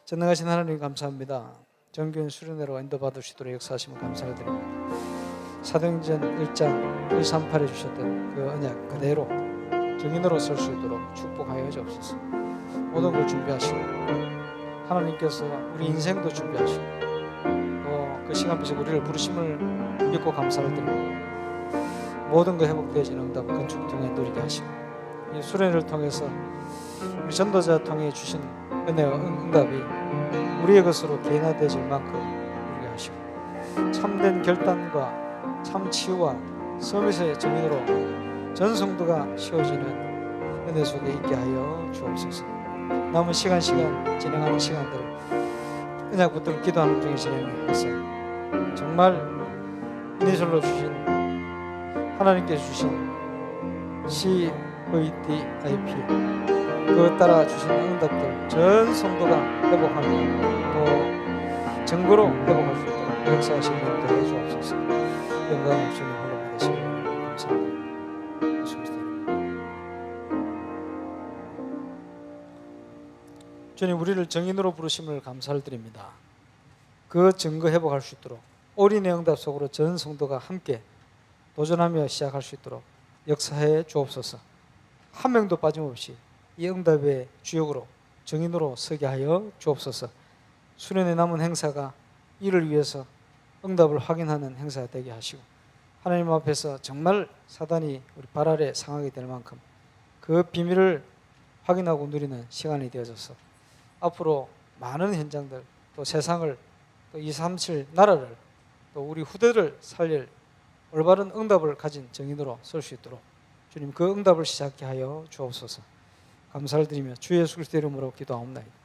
전능하신 하나님 감사합니다. 정교인 수련회로 인도받을 수 있도록 역사하시면 감사를 드립니다. 사도행전 1장 138에 주셨던 그 언약 그대로 정인으로 설 수 있도록 축복하여 주옵소서. 모든 걸 준비하시고 하나님께서 우리 인생도 준비하시고 또 그 시간 앞에서 우리를 부르심을 믿고 감사를 드립니다. 모든 거 회복되어지는 응답 건축 통해 누리게 하시고 이 수련회를 통해서 우리 전도자 통해 주신 은혜와 응답이 우리의 것으로 개인화되어질 만큼 누리게 하시고 참된 결단과 참 치유와 서밋의 정인으로 전 성도가 세워지는 은혜 속에 있게 하여 주옵소서. 남은 시간 진행하는 시간들을 언약 붙들고 기도하는 중에 진행해서 정말 이니셜로 주신 하나님께 주신 CVDIP 그 따라 주신 응답들 전 성도가 회복하며 또 증거로 회복할 수 있도록 역사하시는 분들 해주옵소서. 영광을 주님 홀로 받으시길 감사합니다. 예수 그리스도 주님, 우리를 정인으로 부르심을 감사를 드립니다. 그 증거 회복할 수 있도록 어린의 응답 속으로 전 성도가 함께 도전하며 시작할 수 있도록 역사해 주옵소서. 한 명도 빠짐없이 이 응답의 주역으로 정인으로 서게 하여 주옵소서. 수련의 남은 행사가 이를 위해서 응답을 확인하는 행사가 되게 하시고 하나님 앞에서 정말 사단이 우리 발 아래 상하게 될 만큼 그 비밀을 확인하고 누리는 시간이 되어져서 앞으로 많은 현장들 또 세상을 또 237 나라를 또 우리 후대를 살릴 올바른 응답을 가진 정인으로 설 수 있도록 주님 그 응답을 시작하게 하여 주옵소서. 감사를 드리며 주 예수 그리스도 이름으로 기도하옵나이다.